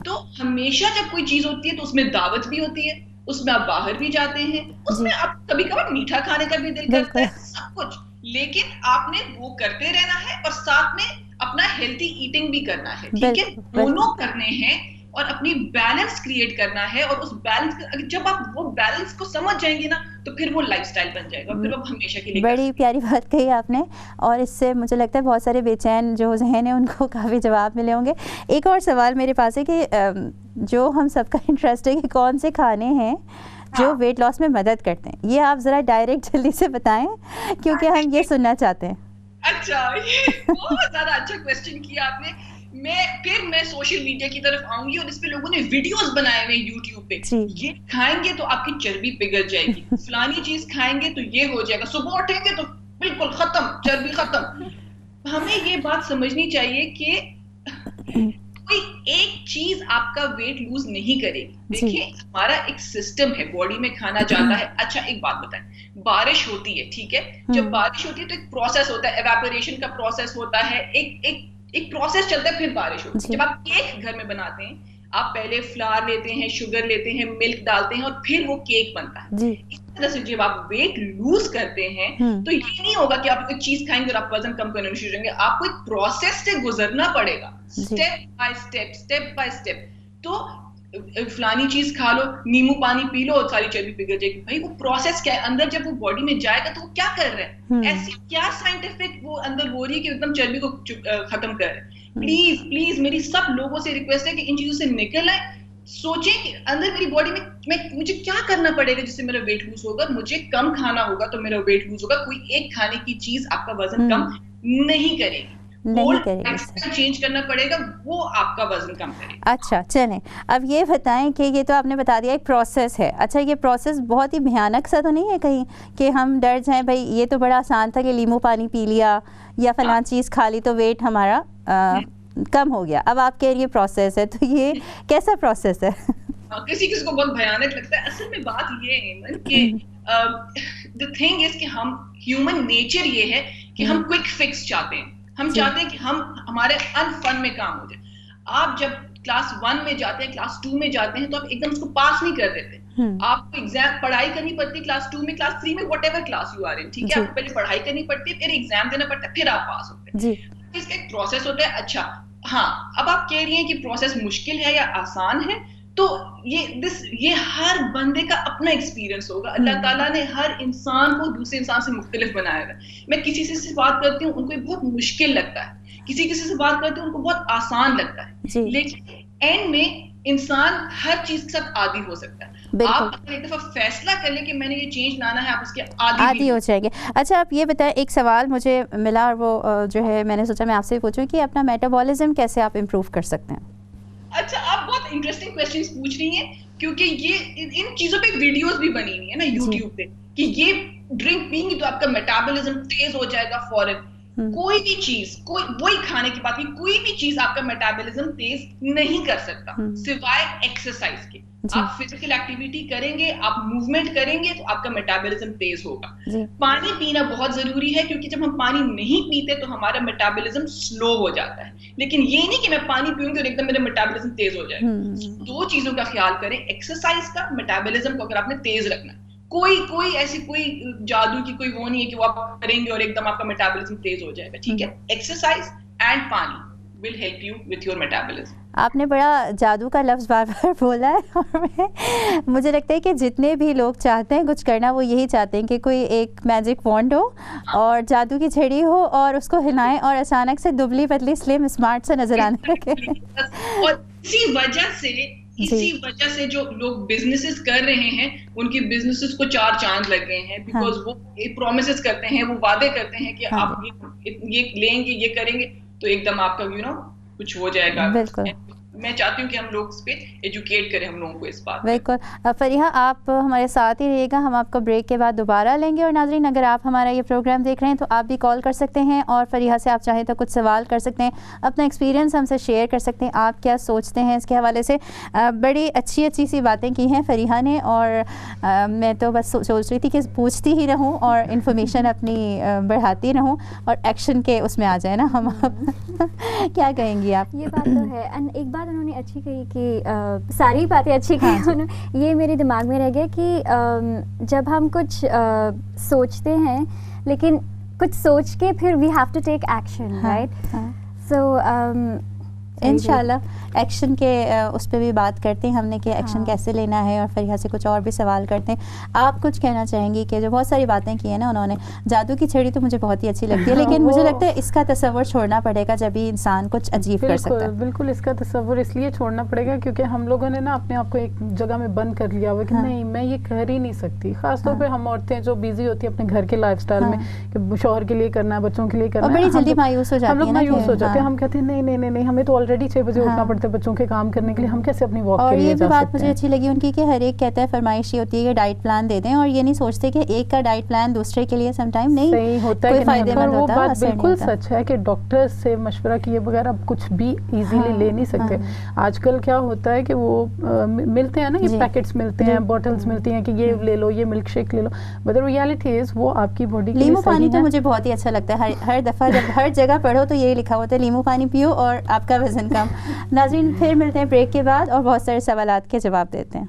तो हमेशा जब कोई चीज होती है तो उसमें दावत भी होती है, उसमें आप बाहर भी जाते हैं, उसमें आप कभी कभार मीठा खाने का भी दिल करता है, सब कुछ। लेकिन आपने वो करते रहना है और साथ में अपना हेल्थी ईटिंग भी करना है, ठीक है? दोनों करने हैं और अपनी बैलेंस क्रिएट करना है। और उस बैलेंस, जब आप वो बैलेंस को समझ जाएंगे ना, तो फिर वो लाइफस्टाइल बन जाएगा, फिर वो हमेशा के लिए। बड़ी प्यारी बात कही आपने, और इससे मुझे लगता है बहुत सारे बेचैन जो जहन है उनको काफ़ी जवाब मिले होंगे। एक और सवाल मेरे पास है कि जो हम सबका इंटरेस्ट है कि कौन से खाने हैं जो वेट लॉस में मदद करते हैं, ये आप ज़रा डायरेक्ट जल्दी से बताएं, क्योंकि हम ये सुनना चाहते हैं। अच्छा, ये बहुत ज़्यादा अच्छा क्वेश्चन किया आपने। मैं सोशल मीडिया की तरफ आऊंगी और इस पे लोगों ने वीडियोस बनाए हुए यूट्यूब पे। ये खाएंगे तो आपकी चर्बी पिघल जाएगी, फलानी चीज खाएंगे तो ये हो जाएगा, सुबह उठेंगे तो बिल्कुल खत्म, चर्बी खत्म। हमें ये बात समझनी चाहिए कि कोई एक चीज आपका वेट लूज नहीं करेगी। देखिए, हमारा एक सिस्टम है, बॉडी में खाना जाता है। अच्छा, एक बात बताएं, बारिश होती है, ठीक है? जब बारिश होती है तो एक प्रोसेस होता है, एवेपोरेशन का प्रोसेस होता है, एक प्रोसेस चलता है, फिर बारिश होती है। जब आप केक घर में बनाते हैं, आप पहले फ्लावर लेते हैं, शुगर लेते हैं, मिल्क डालते हैं और फिर वो केक बनता है। इस तरह से जब आप वेट लूज करते हैं तो ये नहीं होगा कि आप कोई चीज खाएंगे और आप वजन कम करना शुरू करेंगे। आपको एक प्रोसेस से गुजरना पड़ेगा, स्टेप बाय स्टेप। तो फलानी चीज खा लो, नींबू पानी पी लो और सारी चर्बी पिघल जाएगी। भाई, वो प्रोसेस क्या है? अंदर जब वो बॉडी में जाएगा तो वो क्या कर रहा है? ऐसी क्या साइंटिफिक वो अंदर हो रही है कि एकदम चर्बी को खत्म कर रहा है? प्लीज मेरी सब लोगों से रिक्वेस्ट है कि इन चीजों से निकल आए। सोचें कि अंदर मेरी बॉडी में मुझे क्या करना पड़ेगा जिससे मेरा वेट लूज होगा। मुझे कम खाना होगा तो मेरा वेट लूज होगा। कोई एक खाने की चीज आपका वजन कम नहीं करेगी, चेंज करना पड़ेगा, वो आपका वजन कम करेगा। अच्छा, चलें, अब ये बताएं कि ये तो आपने बता दिया एक प्रोसेस है। अच्छा, ये प्रोसेस बहुत ही भयानक सा तो नहीं है कहीं कि हम डर जाएं? भाई, ये तो बड़ा आसान था कि नींबू पानी पी लिया या फलां चीज़ खा ली तो वेट हमारा कम हो गया। अब आप कह रही है प्रोसेस है, तो ये कैसा प्रोसेस है? किसी को बहुत भयानक लगता है। असल में बात ये है कि द थिंग इज कि हम ह्यूमन नेचर ये है कि हम क्विक फिक्स चाहते हैं। हम चाहते हैं कि हम हमारे अनफन में काम हो जाए। आप जब क्लास 1 में जाते हैं, क्लास 2 में जाते हैं, तो आप एकदम उसको पास नहीं कर देते। आपको एग्जाम पढ़ाई करनी पड़ती है क्लास 2 में, क्लास 3 में, whatever class you are in, ठीक है? आपको पहले पढ़ाई करनी पड़ती है, फिर एग्जाम देना पड़ता है, फिर आप पास होते हैं। इसका एक प्रोसेस होता है। अच्छा, हाँ, अब आप कह रही हैं कि प्रोसेस मुश्किल है या आसान है, तो ये हर बंदे का अपना एक्सपीरियंस होगा। अल्लाह ताला ने हर इंसान को दूसरे इंसान से मुख्तलिफ बनाया है। मैं किसी से बात करती हूँ, उनको ये बहुत मुश्किल लगता है, किसी से बात करती हूँ, उनको बहुत आसान लगता है, लेकिन एंड में इंसान हर चीज के साथ आदी हो सकता है। आप अगर एक दफा फैसला कर लें कि मैंने ये चेंज लाना है, आप उसके आदी हो जाएंगे। अच्छा, आप ये बताएं, एक सवाल मुझे मिला और वो जो है मैंने सोचा मैं आपसे पूछूं कि अपना मेटाबॉलिज्म कैसे आप इम्प्रूव कर सकते हैं? अच्छा, आप बहुत इंटरेस्टिंग क्वेश्चंस पूछ रही हैं, क्योंकि ये इन चीजों पे वीडियोस भी बनी हुई है ना यूट्यूब पे, कि ये ड्रिंक पीएंगे तो आपका मेटाबॉलिज्म तेज हो जाएगा फौरन। कोई भी चीज, वही खाने की बात की, कोई भी चीज आपका मेटाबॉलिज्म तेज नहीं कर सकता सिवाय एक्सरसाइज के। आप फिजिकल एक्टिविटी करेंगे, आप मूवमेंट करेंगे तो आपका मेटाबॉलिज्म तेज होगा। पानी पीना बहुत जरूरी है, क्योंकि जब हम पानी नहीं पीते तो हमारा मेटाबॉलिज्म स्लो हो जाता है। लेकिन ये नहीं कि मैं पानी पीऊंगी और एकदम मेरा मेटाबॉलिज्म तेज हो जाएगा। दो चीजों का ख्याल करें, एक्सरसाइज का, मेटाबॉलिज्म को अगर आपने तेज रखना, कोई ऐसी कोई जादू की कोई वो नहीं है कि वो आप करेंगे और एकदम आपका मेटाबॉलिज्म तेज हो जाएगा। ठीक है, एक्सरसाइज एंड पानी will help you with your metabolism. आपने बड़ा जादू का लफ्ज़ बार बार बोला है और मुझे लगता है कि जितने भी लोग चाहते हैं कुछ करना, वो यही चाहते हैं कि कोई एक मैजिक वॉन्ड हो और जादू की छड़ी हो और उसको हिलाएं और अचानक से दुबली पतली स्लिम स्मार्ट से नजर आने लगे। और इसी वजह से जो लोग बिजनेसेस कर रहे हैं, उनकी बिजनेसेस को 4 चांद लग गए हैं, बिकॉज वो प्रॉमिसेस करते हैं, वो वादे करते हैं कि आप ये लेंगे, ये करेंगे तो एकदम आपका कुछ हो जाएगा। बिल्कुल, मैं चाहती हूँ कि हम लोग इस पे एजुकेट करें हम लोगों को इस बात। बिल्कुल। फरीहा, आप हमारे साथ ही रहिएगा, हम आपको ब्रेक के बाद दोबारा लेंगे। और नाज़रीन, अगर आप हमारा ये प्रोग्राम देख रहे हैं तो आप भी कॉल कर सकते हैं और फरीहा से आप चाहें तो कुछ सवाल कर सकते हैं, अपना एक्सपीरियंस हमसे शेयर कर सकते हैं, आप क्या सोचते हैं इसके हवाले से। बड़ी अच्छी सी बातें की हैं फरीहा ने, और मैं तो बस सोच रही थी कि पूछती ही रहूँ और इन्फॉर्मेशन अपनी बढ़ाती रहूँ और एक्शन के उसमें आ जाए ना हम। क्या कहेंगी आप? ये बात तो है। एंड एक बात उन्होंने अच्छी कही कि सारी बातें अच्छी कही, ये मेरे दिमाग में रह गया कि जब हम कुछ सोचते हैं लेकिन कुछ सोच के फिर we have to take action, right? So इंशाल्लाह एक्शन के उस पर भी बात करते हैं हमने कि एक्शन कैसे लेना है, और फरीहा से कुछ और भी सवाल करते हैं। आप कुछ कहना चाहेंगी कि जो बहुत सारी बातें की है ना उन्होंने, जादू की छड़ी तो मुझे बहुत ही अच्छी लगती है, लेकिन मुझे लगता है इसका तस्वर छोड़ना पड़ेगा जब भी इंसान कुछ अजीब कर सकता है। बिल्कुल, इसका तस्वर इसलिए छोड़ना पड़ेगा क्योंकि हम लोगों ने ना अपने आप को एक जगह में बंद कर लिया हुआ कि नहीं, मैं ये कर ही नहीं सकती। खासतौर पर हम औरतें जो बिजी होती है अपने घर के लाइफस्टाइल में, कि शौहर के लिए करना है, बच्चों के लिए करना है, बड़ी जल्दी मायूस हो जाती है। हम लोग मायूस हो जाते हैं, हम कहते हैं नहीं, हमें तो ऑलरेडी 6 बजे उठना पड़ता है बच्चों के काम करने के लिए, हम कैसे अपनी वॉक के लिए जा सकते हैं। और ये भी बात मुझे अच्छी लगी उनकी कि हर एक कहता है, फरमाइश ये होती है कि डाइट प्लान दे दें, और ये नहीं सोचते कि एक का डाइट प्लान दूसरे के लिए समटाइम नहीं सही होता है, फायदेमंद होता है। वो बात बिल्कुल सच है कि डॉक्टर से मशवरा किए बगैर आप कुछ भी इजीली ले नहीं सकते। आजकल क्या होता है कि वो मिलते हैं ना, ये पैकेट्स मिलते हैं, बॉटल्स मिलती हैं कि ये ले लो, ये मिल्क शेक ले लो, बट रियलिटी इज वो आपकी बॉडी के लिए लीमू पानी तो मुझे बहुत ही अच्छा लगता है। हर दफ़ा जब हर जगह पढ़ो तो ये लिखा होता है लीमू पानी पियो और आपका वजन कम। नाज़रीन, फिर मिलते हैं ब्रेक के बाद और बहुत सारे सवालात के जवाब देते हैं।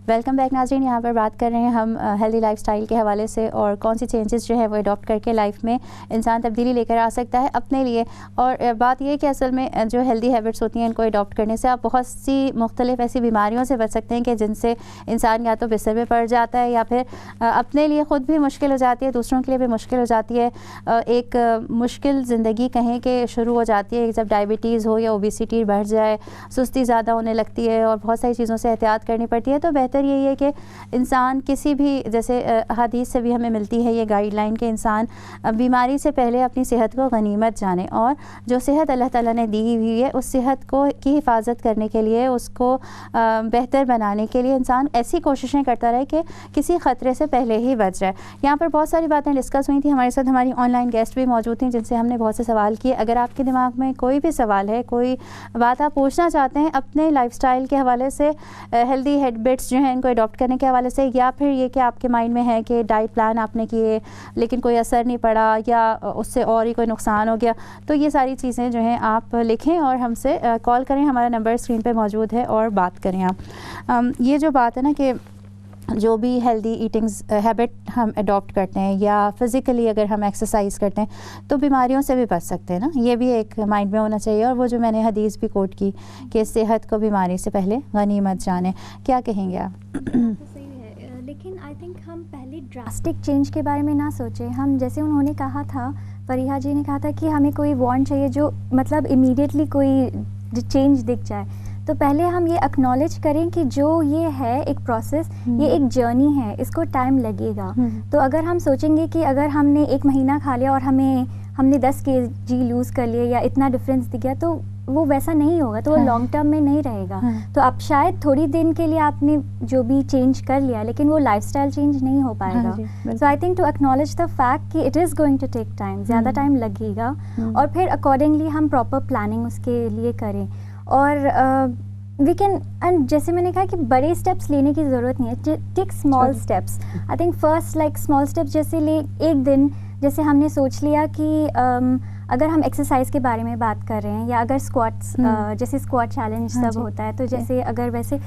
वेलकम बैक नाज़रीन, यहाँ पर बात कर रहे हैं हम हेल्दी लाइफस्टाइल के हवाले से और कौन सी चेंजेस जो है वो अडॉप्ट करके लाइफ में इंसान तब्दीली लेकर आ सकता है अपने लिए। और बात ये है कि असल में जो हेल्दी हैबिट्स होती हैं इनको अडॉप्ट करने से आप बहुत सी मुख्तलिफ ऐसी बीमारियों से बच सकते हैं कि जिनसे इंसान या तो बिस्तर पे पड़ जाता है या फिर अपने लिए ख़ुद भी मुश्किल हो जाती है, दूसरों के लिए भी मुश्किल हो जाती है। एक मुश्किल ज़िंदगी कहें कि शुरू हो जाती है जब डायबिटीज़ हो या ओबेसिटी बढ़ जाए, सुस्ती ज़्यादा होने लगती है और बहुत सारी चीज़ों से एहतियात करनी पड़ती है। तो बेहतर यही है कि इंसान किसी भी, जैसे हदीस से भी हमें मिलती है ये गाइडलाइन कि इंसान बीमारी से पहले अपनी सेहत को गनीमत जाने और जो सेहत अल्लाह ताला ने दी हुई है उस सेहत को की हिफाजत करने के लिए, उसको बेहतर बनाने के लिए इंसान ऐसी कोशिशें करता रहे कि किसी ख़तरे से पहले ही बच जाए। यहाँ पर बहुत सारी बातें डिस्कस हुई थी, हमारे साथ हमारी ऑनलाइन गेस्ट भी मौजूद थी जिनसे हमने बहुत से सवाल किए। अगर आपके दिमाग में कोई भी सवाल है, कोई बात आप पूछना चाहते हैं अपने लाइफस्टाइल के हवाले से, हेल्दी हैबिट्स जो है इनको अडॉप्ट करने के हवाले से, या फिर ये कि आपके माइंड में है कि डाइट प्लान आपने किए लेकिन कोई असर नहीं पड़ा या उससे और ही कोई नुकसान हो गया, तो ये सारी चीज़ें जो हैं आप लिखें और हमसे कॉल करें, हमारा नंबर स्क्रीन पे मौजूद है और बात करें आप। ये जो बात है ना कि जो भी हेल्दी ईटिंग हैबिट हम अडॉप्ट करते हैं या फिज़िकली अगर हम एक्सरसाइज करते हैं तो बीमारियों से भी बच सकते हैं ना, ये भी एक माइंड में होना चाहिए। और वो जो मैंने हदीस भी कोट की कि सेहत को बीमारी से पहले गनीमत जाने, क्या कहेंगे आप? सही है, लेकिन आई थिंक हम पहले ड्रास्टिक चेंज के बारे में ना सोचें। हम जैसे उन्होंने कहा था, फरीहा जी ने कहा था कि हमें कोई वांट चाहिए जो मतलब इमीडिएटली कोई चेंज दिख जाए, तो पहले हम ये एक्नॉलेज करें कि जो ये है एक प्रोसेस, ये एक जर्नी है, इसको टाइम लगेगा। तो अगर हम सोचेंगे कि अगर हमने 1 महीना खा लिया और हमने 10 kg लूज़ कर लिया या इतना डिफरेंस दिख गया, तो वो वैसा नहीं होगा, तो वो लॉन्ग टर्म में नहीं रहेगा। तो आप शायद थोड़ी दिन के लिए आपने जो भी चेंज कर लिया, लेकिन वो लाइफस्टाइल चेंज नहीं हो पाएगा। So I think to acknowledge the fact कि it is going to take time, ज़्यादा टाइम लगेगा, और फिर अकॉर्डिंगली हम प्रॉपर प्लानिंग उसके लिए करें। और वी कैन, एंड जैसे मैंने कहा कि बड़े स्टेप्स लेने की ज़रूरत नहीं है, take small steps. I think first like small steps, जैसे एक दिन जैसे हमने सोच लिया कि अगर हम एक्सरसाइज के बारे में बात कर रहे हैं या अगर स्क्वाट्स जैसे स्क्वाट चैलेंज सब होता है, तो जैसे अगर वैसे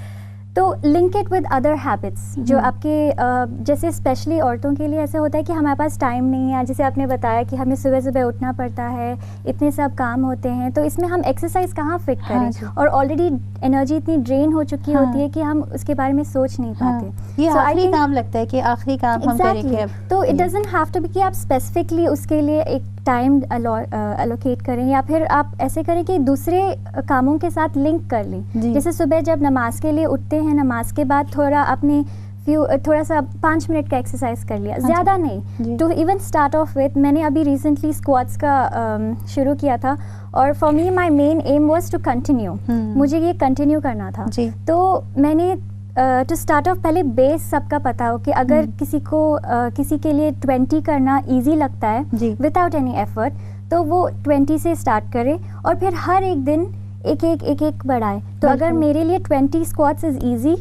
तो link it with other habits जो आपके जैसे स्पेशली औरतों के लिए ऐसा होता है कि हमारे पास टाइम नहीं है, जैसे आपने बताया कि हमें सुबह सुबह उठना पड़ता है, इतने सब काम होते हैं, तो इसमें हम एक्सरसाइज कहाँ फिट करें, और ऑलरेडी एनर्जी इतनी ड्रेन हो चुकी होती है कि हम उसके बारे में सोच नहीं पाते। ये आखिरी काम लगता है कि आखिरी काम हम करेंगे, तो it doesn't have to be कि आप स्पेसिफिकली उसके लिए एक टाइम एलोकेट करें, या फिर आप ऐसे करें कि दूसरे कामों के साथ लिंक कर लें। जैसे सुबह जब नमाज के लिए उठते हैं, नमाज के बाद थोड़ा सा 5 मिनट का एक्सरसाइज कर लिया, ज़्यादा नहीं, to even start off with. मैंने अभी रिसेंटली स्क्वाट्स का शुरू किया था, और for me my main aim was to continue, मुझे ये कंटिन्यू करना था। तो मैंने टू स्टार्ट ऑफ पहले बेस सबका पता हो कि अगर किसी के लिए 20 करना इजी लगता है विदाउट एनी एफर्ट, तो वो 20 से स्टार्ट करे और फिर हर एक दिन एक बढ़ाए। तो अगर मेरे लिए 20 squats is easy,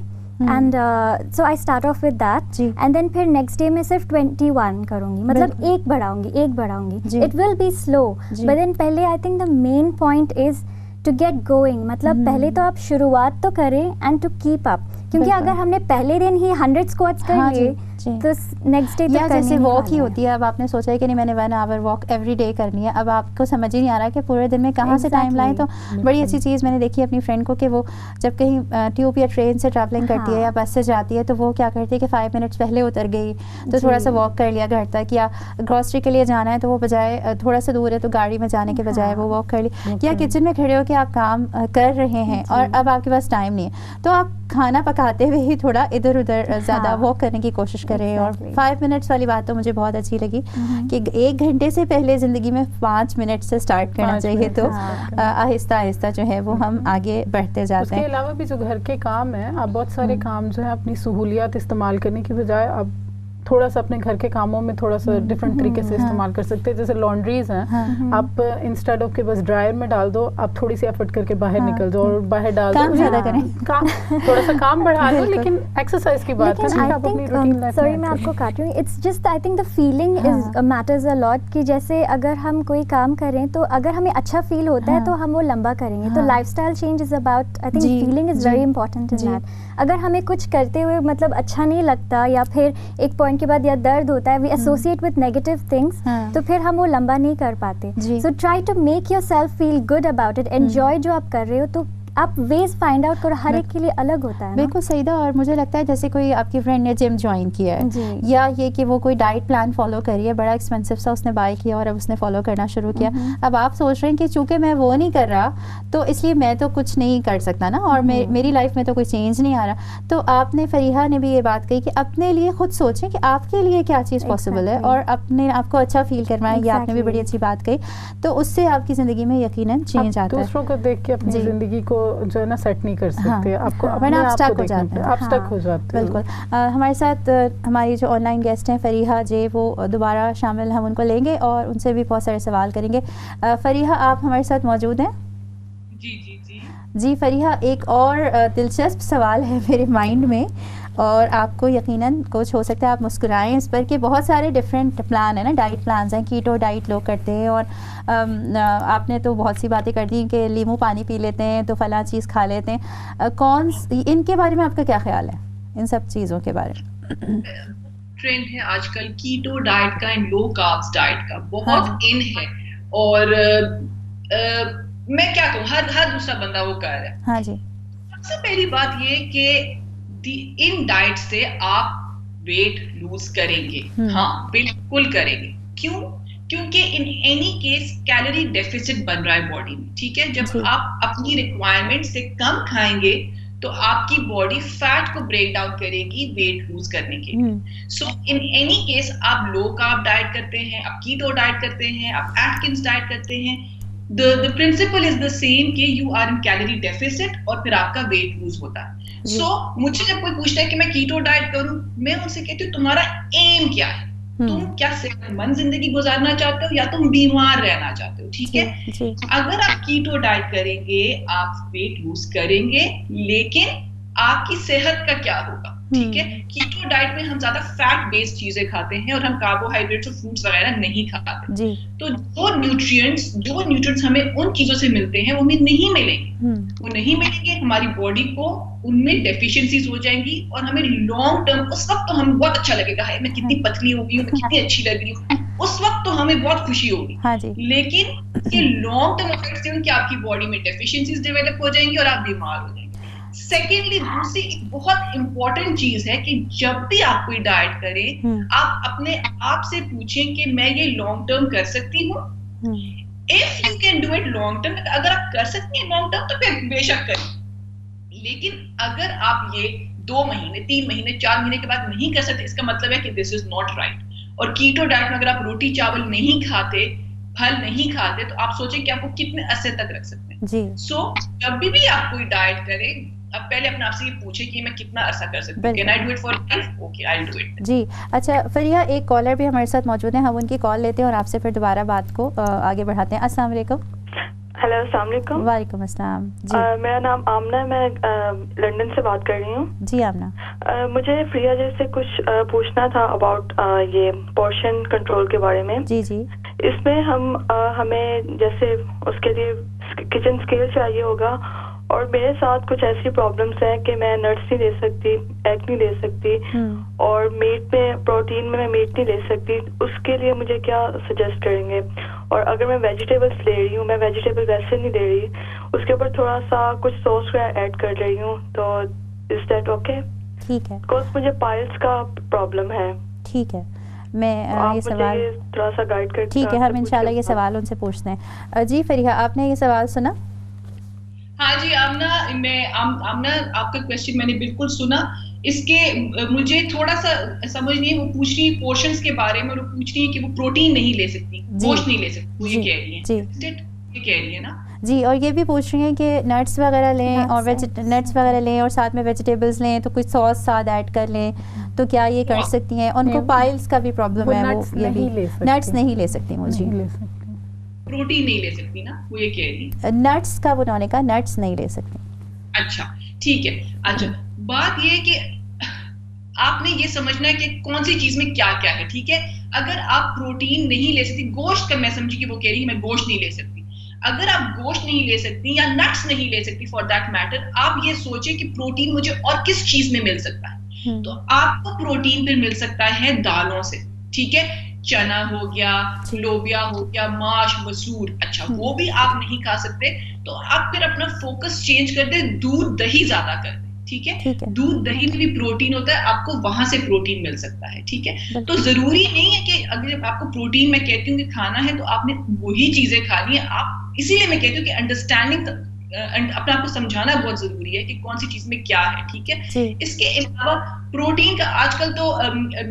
and so I start off with that, and then फिर नेक्स्ट डे मैं सिर्फ 21 करूँगी, मतलब एक बढ़ाऊंगी। It will be slow, but then पहले I think the main point is to get going, मतलब पहले तो आप शुरुआत तो करें एंड टू कीप अप, क्योंकि अगर हमने पहले दिन ही 100 स्क्वाट्स कर लिए तो नेक्स्ट डे या जैसे वॉक ही होती है, अब आपने सोचा है कि नहीं मैंने 1 आवर वॉक एवरी डे करनी है, अब आपको समझ ही नहीं आ रहा है कि पूरे दिन में कहाँ से टाइम लाएं। तो बड़ी अच्छी चीज़ मैंने देखी अपनी फ्रेंड को कि वो जब कहीं ट्यूब या ट्रेन से ट्रैवलिंग करती है या बस से जाती है, तो वो क्या करती है कि 5 मिनट्स पहले उतर गई तो थोड़ा सा वॉक कर लिया घर तक, या ग्रॉसरी के लिए जाना है तो वो बजाय थोड़ा सा दूर है तो गाड़ी में जाने के बजाय वो वॉक कर ली, या किचन में खड़े होकर आप काम कर रहे हैं और अब आपके पास टाइम नहीं है, तो आप खाना पकाते हुए ही थोड़ा इधर उधर ज़्यादा वॉक करने की कोशिश करें। और 5 मिनट्स वाली बात तो मुझे बहुत अच्छी लगी कि 1 घंटे से पहले ज़िंदगी में 5 मिनट से स्टार्ट करना चाहिए, तो आहिस्ता आहिस्ता जो है वो हम आगे बढ़ते जाते हैं। उसके अलावा भी जो घर के काम हैं, आप बहुत सारे काम जो है अपनी सहूलियत इस्तेमाल करने की बजाय आप थोड़ा सा अपने घर के कामों में थोड़ा सा डिफरेंट तरीके से इस्तेमाल कर सकते हैं। जैसे लॉन्ड्रीज हैं, आप इंस्टेड ऑफ के बस ड्रायर में डाल दो, आप थोड़ी सी एफर्ट करके बाहर निकल जाओ और बाहर डाल दो, काम ज़्यादा करें, थोड़ा सा काम बढ़ा लो, लेकिन एक्सरसाइज की बात है, आप अपनी रूटीन लाइफ में। सॉरी मैं आपको काट रही हूँ, it's just I think the feeling is matters a lot, कि जैसे अगर हम कोई काम करें तो अगर हमें अच्छा फील होता है तो हम वो लंबा करेंगे। तो lifestyle change is about, I think feeling is very important in that. अगर हमें कुछ करते हुए मतलब अच्छा नहीं लगता या फिर एक पॉइंट के बाद या दर्द होता है, we associate with negative things, तो फिर हम वो लंबा नहीं कर पाते। So try to make yourself feel good about it, enjoy जो आप कर रहे हो, तो आप वेज फाइंड आउट करो, हर एक के लिए अलग होता है। बिल्कुल सही था। और मुझे लगता है जैसे कोई आपकी फ्रेंड ने जिम ज्वाइन किया है, या ये कि वो कोई डाइट प्लान फॉलो करी है, बड़ा एक्सपेंसिव सा उसने बाय किया और अब उसने फॉलो करना शुरू किया, अब आप सोच रहे हैं कि चूंकि मैं वो नहीं कर रहा तो इसलिए मैं तो कुछ नहीं कर सकता ना, और मेरी लाइफ में तो कोई चेंज नहीं आ रहा। तो आपने, फरीहा ने भी ये बात कही कि अपने लिए खुद सोचें कि आपके लिए क्या चीज़ पॉसिबल है और अपने आपको अच्छा फील करना है, ये आपने भी बड़ी अच्छी बात कही, तो उससे आपकी ज़िंदगी में यकीनन चेंज आता है। दूसरों को देख के अपनी ज़िंदगी को जो है ना सेट नहीं कर सकते, आपको आप स्टक हो जाते हैं, आप स्टक हो जाते हैं। बिल्कुल। हमारे साथ हमारी जो ऑनलाइन गेस्ट हैं फरीहा जे, वो दोबारा शामिल, हम उनको लेंगे और उनसे भी बहुत सारे सवाल करेंगे। फरीहा, आप हमारे साथ मौजूद हैं? जी जी जी जी फरीहा, एक और दिलचस्प सवाल है मेरे माइंड में। और आपको यकीनन कुछ हो सकता है आप मुस्कुराएं इस पर कि बहुत सारे डिफरेंट प्लान है ना, डाइट प्लान्स हैं, कीटो डाइट लोग करते हैं और आपने तो बहुत सी बातें कर दी कि नींबू पानी पी लेते हैं तो फलां चीज़ खा लेते हैं। इनके बारे में आपका क्या ख्याल है, इन सब चीज़ों के बारे में? ट्रेंड है आजकल कीटो डाइट का एंड लो कार्ब्स डाइट का, बहुत इन है और मैं क्या कहूँ, हर दूसरा बंदा वो कर रहा है। हाँ जी। सबसे पहली बात ये कि इन डाइट से आप वेट लूज करेंगे, हाँ बिल्कुल करेंगे। क्यों? क्योंकि in any case calorie deficit बन रहा है बॉडी में, ठीक है। जब आप अपनी रिक्वायरमेंट से कम खाएंगे तो आपकी बॉडी फैट को ब्रेक डाउन करेगी वेट लूज करने के लिए। सो इन एनी केस आप लो कार्ब डाइट करते हैं, आप कीटो डाइट करते हैं, आप एटकिंस डाइट करते हैं, the principle is the same कि you are in calorie deficit और फिर आपका वेट लूज होता है। सो मुझे जब कोई पूछता है कि मैं कीटो डाइट करूं, मैं उनसे कहती हूँ तुम्हारा एम क्या है, तुम क्या सेहतमंद जिंदगी गुजारना चाहते हो या तुम बीमार रहना चाहते हो, ठीक है। अगर आप कीटो डाइट करेंगे आप वेट लूज करेंगे, लेकिन आपकी सेहत का क्या होगा, ठीक है। कीटो डाइट में हम ज्यादा फैट बेस्ड चीजें खाते हैं और हम कार्बोहाइड्रेट्स और फ्रूट्स वगैरह नहीं खाते जी। तो जो न्यूट्रिएंट्स हमें उन चीजों से मिलते हैं वो हमें नहीं मिलेंगे, वो नहीं मिलेंगे, हमारी बॉडी को उनमें डेफिशिएंसीज हो जाएंगी और हमें लॉन्ग टर्म, उस वक्त तो हमें बहुत अच्छा लगेगा, मैं कितनी पतली हो गई हूँ, मैं कितनी अच्छी लग रही हूँ, उस वक्त तो हमें बहुत खुशी होगी। हाँ जी। लेकिन ये लॉन्ग टर्म इफेक्ट्स हैं कि आपकी बॉडी में डेफिशिएंसीज डेवलप हो जाएंगी और आप बीमार हो जाएंगे। सेकेंडली दूसरी एक बहुत इंपॉर्टेंट चीज है कि जब भी आप कोई डाइट करें आप अपने आप से पूछें कि मैं ये लॉन्ग टर्म कर सकती हूँ। If you can do it long term, अगर आप कर सकती हैं लॉन्ग टर्म तो फिर बेशक करें, लेकिन अगर आप ये 2 महीने 3 महीने 4 महीने के बाद नहीं कर सकते, इसका मतलब है कि दिस इज नॉट राइट। और कीटो डाइट में अगर आप रोटी चावल नहीं खाते, फल नहीं खाते, तो आप सोचें कि आपको कितने अरसे तक रख सकते हैं जी। सो जब भी आप कोई डाइट करें, अब पहले अपने आप से ये पूछे कि मैं कितना अर्सा कर सकती हूँ, can I do it for life, okay I will do it जी। अच्छा फरिया, एक कॉलर भी हमारे साथ मौजूद है, हम उनकी कॉल लेते हैं और आपसे फिर दोबारा बात को आगे बढ़ाते हैं। अस्सलाम वालेकुम। हेलो अस्सलाम वालेकुम। वालेकुम अस्सलाम जी। मेरा नाम आमना है, मैं लंदन से बात कर रही हूँ जी। आमना, मुझे प्रिया जी से कुछ पूछना था अबाउट ये पोर्शन कंट्रोल के बारे में। जी जी। इसमें हमें जैसे उसके लिए किचन स्केल चाहिए होगा और मेरे साथ कुछ ऐसी प्रॉब्लम्स हैं कि मैं नट्स नहीं ले सकती, एग नहीं ले सकती और मीट में, प्रोटीन में मैं मीट नहीं ले सकती, उसके लिए मुझे क्या सजेस्ट करेंगे? और अगर मैं वेजिटेबल्स ले रही हूँ, मैं वेजिटेबल वैसे नहीं ले रही, उसके ऊपर थोड़ा सा कुछ सॉस ऐड कर रही हूँ, तो इज दैट ओके? ठीक है, बिकॉज मुझे पाइल्स का प्रॉब्लम है। ठीक है, मैं ये सवाल थोड़ा सा गाइड कर, ठीक है, हम इंशाल्लाह ये सवाल उनसे पूछते हैं। जी फरिया, आपने ये सवाल सुना? हाँ जी आमना, आमना आपका क्वेश्चन मैंने बिल्कुल सुना। इसके मुझे थोड़ा सा समझ नहीं है, वो पूछ रही है पोर्शंस के बारे में और वो पूछ रही है कि वो प्रोटीन नहीं ले सकती, गोश्त नहीं ले सकती, वो ये कह रही है जी। ये कह रही है ना जी। और ये भी पूछ रही हैं कि नट्स वगैरह लें और नट्स वगैरह लें और साथ में वेजिटेबल्स लें तो कुछ सॉस साथ ऐड कर लें, तो क्या ये कर सकती हैं? उनको पाइल्स का भी प्रॉब्लम है, वो ये भी नट्स नहीं ले सकती, मुझे प्रोटीन नहीं ले सकती ना, वो ये कह रही है। नट्स का उन्होंने कहा नट्स नहीं ले सकती। अच्छा ठीक है। अच्छा बात ये है कि आपने ये समझना है कि कौन सी चीज में क्या क्या है, ठीक है। अगर आप प्रोटीन नहीं ले सकती, गोश्त का मैं समझी कि वो कह रही है मैं गोश्त नहीं ले सकती, अगर आप गोश्त नहीं ले सकती या नट्स नहीं ले सकती फॉर दैट मैटर, आप ये सोचे कि प्रोटीन मुझे और किस चीज में मिल सकता है। तो आपको प्रोटीन फिर मिल सकता है दालों से, ठीक है। चना हो गया, लोबिया हो गया, माश, मसूर, अच्छा वो भी आप नहीं खा सकते, तो आप फिर अपना फोकस चेंज कर दे, दूध दही ज्यादा कर दे, ठीक है। दूध दही में भी प्रोटीन होता है, आपको वहां से प्रोटीन मिल सकता है, ठीक है। तो जरूरी नहीं है कि अगर आपको प्रोटीन मैं कहती हूँ कि खाना है तो आपने वही चीजें खानी है। आप इसीलिए मैं कहती हूँ कि अंडरस्टैंडिंग, अपने आप को समझाना बहुत जरूरी है कि कौन सी चीज में क्या है, ठीक है। इसके अलावा प्रोटीन का आजकल तो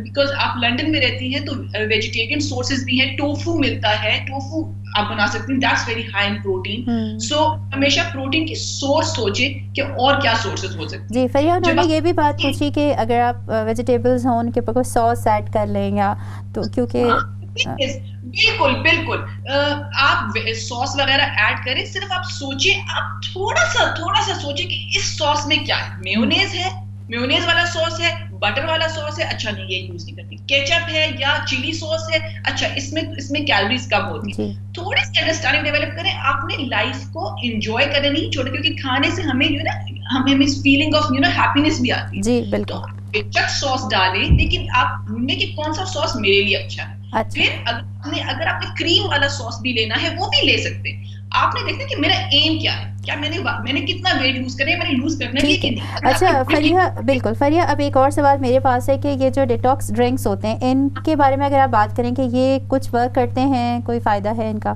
बिकॉज आप लंदन में रहती हैं तो वेजिटेरियन सोर्सेज भी हैं, टोफू मिलता है, टोफू आप बना सकती हैं, that's very high in protein. So हमेशा प्रोटीन की सोर्स सोचे कि और क्या सोर्सेज हो सकते हैं। जी फरिया, उन्होंने ये भी बात पूछी कि अगर आप वेजिटेबल्स हों उनके ऊपर कोई सॉस ऐड कर लें या तो, क्योंकि बिल्कुल बिल्कुल आप सॉस वगैरह ऐड करें, सिर्फ आप सोचिए, आप थोड़ा सा सोचिए कि इस सॉस में क्या है। मेयोनेज है, मेयोनेज वाला सॉस है, बटर वाला सॉस है, अच्छा नहीं ये यूज नहीं करती। केचप है या चिली सॉस है, अच्छा इसमें कैलोरीज कम होती है। थोड़ी सी अंडरस्टैंडिंग डेवलप करें, आपने लाइफ को एंजॉय करना नहीं छोड़े, क्योंकि खाने से हमें हमें इस फीलिंग ऑफ हैप्पीनेस भी आती है। जी बिल्कुल। तो बेशक सॉस डालें, लेकिन आप ढूंढने कि कौन सा सॉस मेरे लिए अच्छा है। फिर अगर आपने क्रीम वाला सॉस भी लेना है वो भी ले सकते हैं। आपने देखना कि मेरा एम क्या है, क्या मैंने कितना वेट लूज करे, मैंने लूज करना है कि नहीं। अच्छा फरिया, बिल्कुल फरिया, अब एक और सवाल मेरे पास है कि ये जो डिटॉक्स ड्रिंक्स होते हैं इनके बारे में अगर आप बात करें कि ये कुछ वर्क करते हैं, कोई फायदा है इनका?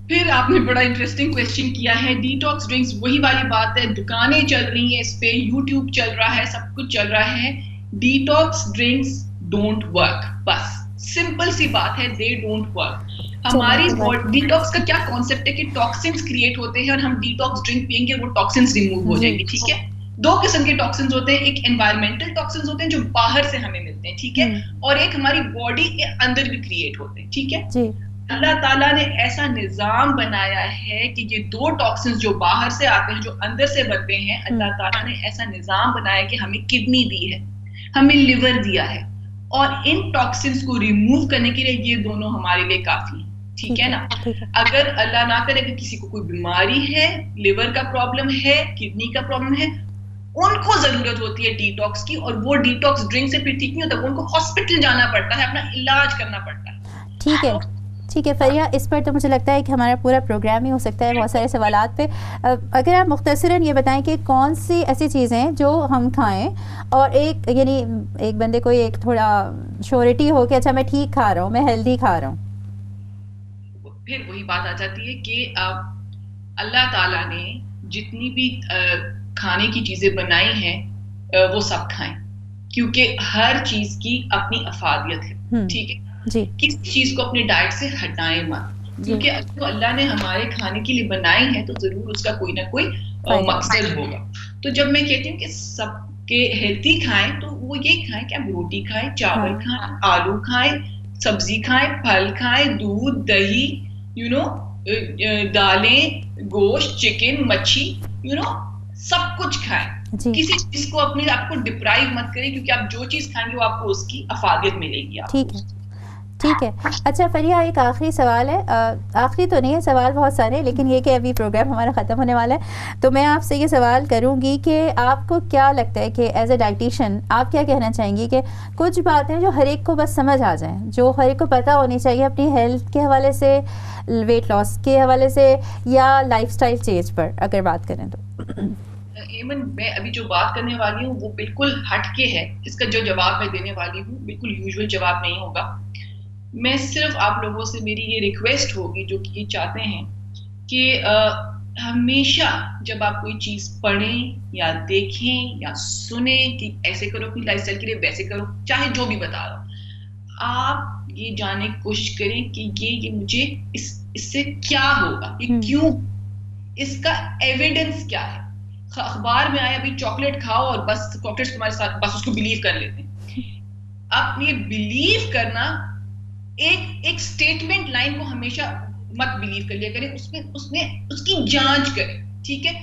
फिर आपने बड़ा इंटरेस्टिंग क्वेश्चन किया है। डिटॉक्स ड्रिंक्स, वही वाली बात है, दुकानें चल रही हैं इस पे, यूट्यूब चल रहा है, सब कुछ चल रहा है। डिटॉक्स ड्रिंक्स डोंट वर्क, बस सिंपल सी बात है, दे डोंट वर्क। हमारी डिटॉक्स का क्या कॉन्सेप्ट है कि टॉक्सिन्स क्रिएट होते हैं और हम डिटॉक्स ड्रिंक पियेंगे वो टॉक्सिन्स रिमूव हो जाएंगे, ठीक है। दो किस्म के टॉक्सिन्स होते हैं, एक एनवायरमेंटल टॉक्सिन्स होते हैं जो बाहर से हमें मिलते हैं, ठीक है, और एक हमारी बॉडी के अंदर भी क्रिएट होते हैं, ठीक है। अल्लाह ताला ने ऐसा निजाम बनाया है कि ये दो टॉक्सिन्स जो बाहर से आते हैं, जो अंदर से बनते हैं, अल्लाह ताला ने ऐसा निजाम बनाया कि हमें किडनी दी है, हमें लिवर दिया है, और इन टॉक्सिन्स को रिमूव करने के लिए ये दोनों हमारे लिए काफी है, ठीक है ना। अगर अल्लाह ना करे कि किसी को कोई बीमारी है, लिवर का प्रॉब्लम है, किडनी का प्रॉब्लम है, उनको जरूरत होती है डिटॉक्स की, और वो डिटॉक्स ड्रिंक से फिर ठीक नहीं होता, उनको हॉस्पिटल जाना पड़ता है, अपना इलाज करना पड़ता है। ठीक है, ठीक है फरिया, इस पर तो मुझे लगता है कि हमारा पूरा प्रोग्राम ही हो सकता है बहुत सारे सवालात पे। अगर आप मुख्तसरन ये बताएं कि कौन सी ऐसी चीज़ें जो हम खाएं और एक यानी एक बंदे को एक थोड़ा श्योरिटी हो कि अच्छा मैं ठीक खा रहा हूँ, मैं हेल्दी खा रहा हूँ। फिर वही बात आ जाती है कि अल्लाह ताला ने जितनी भी खाने की चीज़ें बनाई हैं वो सब खाएं, क्योंकि हर चीज़ की अपनी अफादियत है, ठीक है जी। किसी चीज को अपने डाइट से हटाएं मत, क्योंकि अगर अलग ने हमारे खाने के लिए बनाई है तो जरूर उसका कोई ना कोई मकसद होगा। तो जब मैं कहती हूँ कि सबके हेल्थी खाएं, तो वो ये खाएं कि आप रोटी खाएं, चावल खाएं, आलू खाएं, सब्जी खाएं, फल खाएं, दूध, दही, दालें, गोश्त, चिकन, मच्छी, सब कुछ खाएं। किसी चीज को अपने आपको डिप्राइव मत करें, क्योंकि आप जो चीज खाएंगे वो आपको उसकी अफादियत मिलेगी आपको। ठीक है, ठीक है। अच्छा फरिया, एक आखिरी सवाल है, आखिरी तो नहीं है, सवाल बहुत सारे, लेकिन ये कि अभी प्रोग्राम हमारा ख़त्म होने वाला है, तो मैं आपसे ये सवाल करूँगी कि आपको क्या लगता है कि एज ए डाइटिशियन आप क्या कहना चाहेंगी कि कुछ बातें जो हर एक को बस समझ आ जाएं, जो हर एक को पता होनी चाहिए अपनी हेल्थ के हवाले से, वेट लॉस के हवाले से, या लाइफस्टाइल चेंज पर अगर बात करें तो? एमन, मैं अभी जो बात करने वाली हूँ वो बिल्कुल हटके है, इसका जो जवाब मैं देने वाली हूँ बिल्कुल यूजुअल जवाब नहीं होगा। मैं सिर्फ आप लोगों से मेरी ये रिक्वेस्ट होगी जो कि ये चाहते हैं कि हमेशा जब आप कोई चीज पढ़ें या देखें या सुने कि ऐसे करो अपनी लाइफस्टाइल के लिए, वैसे करो, चाहे जो भी बता रहा हूं, आप ये जानने की कोशिश करें कि ये मुझे इससे क्या होगा, ये क्यों, इसका एविडेंस क्या है। अखबार में आया अभी चॉकलेट खाओ और बस चॉकलेट तुम्हारे साथ, बस उसको बिलीव कर लेते हैं। आप ये बिलीव करना, एक स्टेटमेंट लाइन को हमेशा मत बिलीव कर लिया करें, उसकी जांच करें, ठीक है।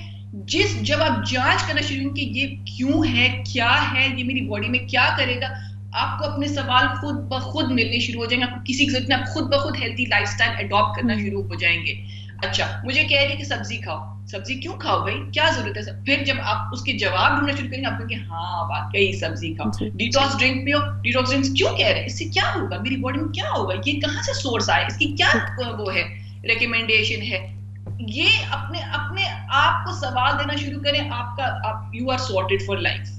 जब आप जांच करना शुरू कि ये क्यों है, क्या है, ये मेरी बॉडी में क्या करेगा, आपको अपने सवाल खुद ब खुद मिलने शुरू हो जाएंगे, आपको किसी की जरूरत नहीं, आप खुद ब खुद हेल्थी लाइफस्टाइल अडॉप्ट करना शुरू हो जाएंगे। अच्छा, मुझे कह रही कि सब्जी खाओ, सब्जी क्यों खाओ भाई, क्या जरूरत है? फिर जब आप उसके जवाब ढूंढना शुरू करेंगे, आप कहेंगे हाँ वाकई सब्जी खाओ। डिटॉक्स ड्रिंक पियो, डिटॉक्स ड्रिंक्स क्यों कह रहे हैं, इससे क्या होगा, मेरी बॉडी में क्या होगा, ये कहाँ से सोर्स आया, इसकी क्या वो है, रिकमेंडेशन है। ये अपने आप को सवाल देना शुरू करें, आप you are sorted for life.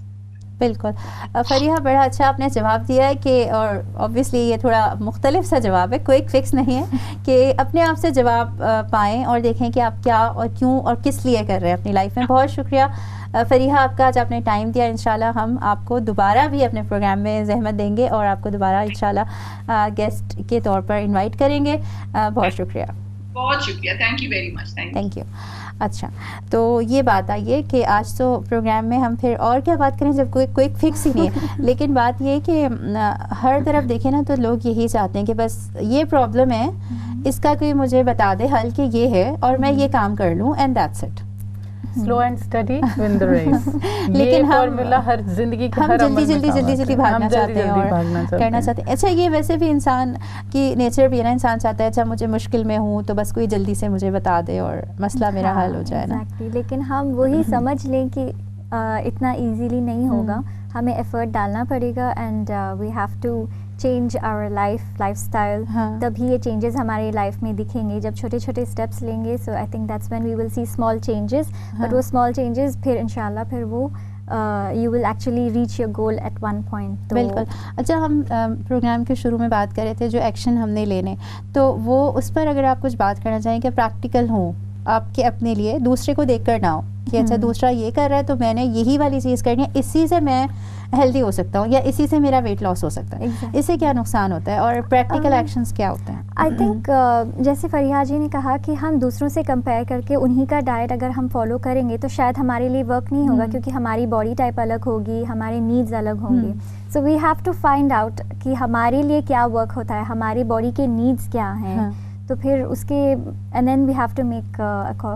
बिल्कुल फरिया, बड़ा अच्छा आपने जवाब दिया है कि, और ऑब्वियसली ये थोड़ा मुख्तलिफ सा जवाब है, क्विक फिक्स नहीं है, कि अपने आप से जवाब पाएँ और देखें कि आप क्या और क्यों और किस लिए कर रहे हैं अपनी लाइफ में। बहुत शुक्रिया फरीहा आपका, आज आपने टाइम दिया। इंशाल्लाह हम आपको दोबारा भी अपने प्रोग्राम में ज़हमत देंगे और आपको दोबारा इंशाल्लाह गेस्ट के तौर पर इनवाइट करेंगे। बहुत शुक्रिया। बहुत शुक्रिया, thank you very much. Thank you. अच्छा, तो ये बात आई है कि आज तो प्रोग्राम में हम फिर और क्या बात करें जब कोई क्विक फिक्स ही नहीं है, लेकिन बात ये है कि हर तरफ देखें ना तो लोग यही चाहते हैं कि बस ये प्रॉब्लम है, इसका कोई मुझे बता दे हल कि ये है और मैं ये काम कर लूँ, and that's it. Slow and steady win the race. लेकिन हम फॉर्मूला हर जिंदगी का हर जल्दी जल्दी भागना चाहते हैं और करना चाहते हैं। अच्छा, ये वैसे भी इंसान की नेचर भी है ना, इंसान चाहता है अच्छा मुझे मुश्किल में हूँ तो बस कोई जल्दी से मुझे बता दे और मसला मेरा हल हो जाए ना। लेकिन हम वही समझ लें कि इतना इजीली नहीं होगा, हमें एफर्ट डालना पड़ेगा and we have to change our lifestyle. तभी ये चेंजेस हमारी लाइफ में दिखेंगे जब छोटे छोटे स्टेप्स लेंगे। So I think that's when we will see small changes, but वो स्मॉल चेंजेस फिर इंशाल्लाह फिर वो you will actually reach your goal at one point. बिल्कुल। अच्छा, हम प्रोग्राम के शुरू में बात कर रहे थे जो एक्शन हमने लेने, तो वो उस पर अगर आप कुछ बात करना चाहें कि प्रैक्टिकल हो आपके अपने लिए, दूसरे को देख कर ना हो कि अच्छा दूसरा ये कर रहा है तो मैंने यही वाली चीज़ करनी है, इसी से मैं हेल्दी हो सकता हूँ या इसी से मेरा वेट लॉस हो सकता है। इससे क्या नुकसान होता है और प्रैक्टिकल एक्शंस क्या होते हैं? आई थिंक जैसे फरिया जी ने कहा कि हम दूसरों से कंपेयर करके उन्हीं का डाइट अगर हम फॉलो करेंगे तो शायद हमारे लिए वर्क नहीं होगा, क्योंकि हमारी बॉडी टाइप अलग होगी, हमारे नीड्स अलग होंगे। So we have to find out कि हमारे लिए क्या वर्क होता है, हमारी बॉडी के नीड्स क्या हैं। तो फिर उसके and then we have to make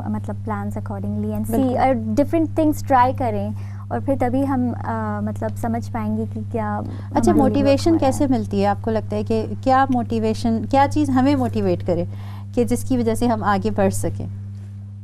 मतलब plans accordingly and see different things try करें, और फिर तभी हम मतलब समझ पाएंगे कि क्या। अच्छा, मोटिवेशन कैसे मिलती है? आपको लगता है कि क्या मोटिवेशन, क्या चीज़ हमें मोटिवेट करे कि जिसकी वजह से हम आगे बढ़ सकें?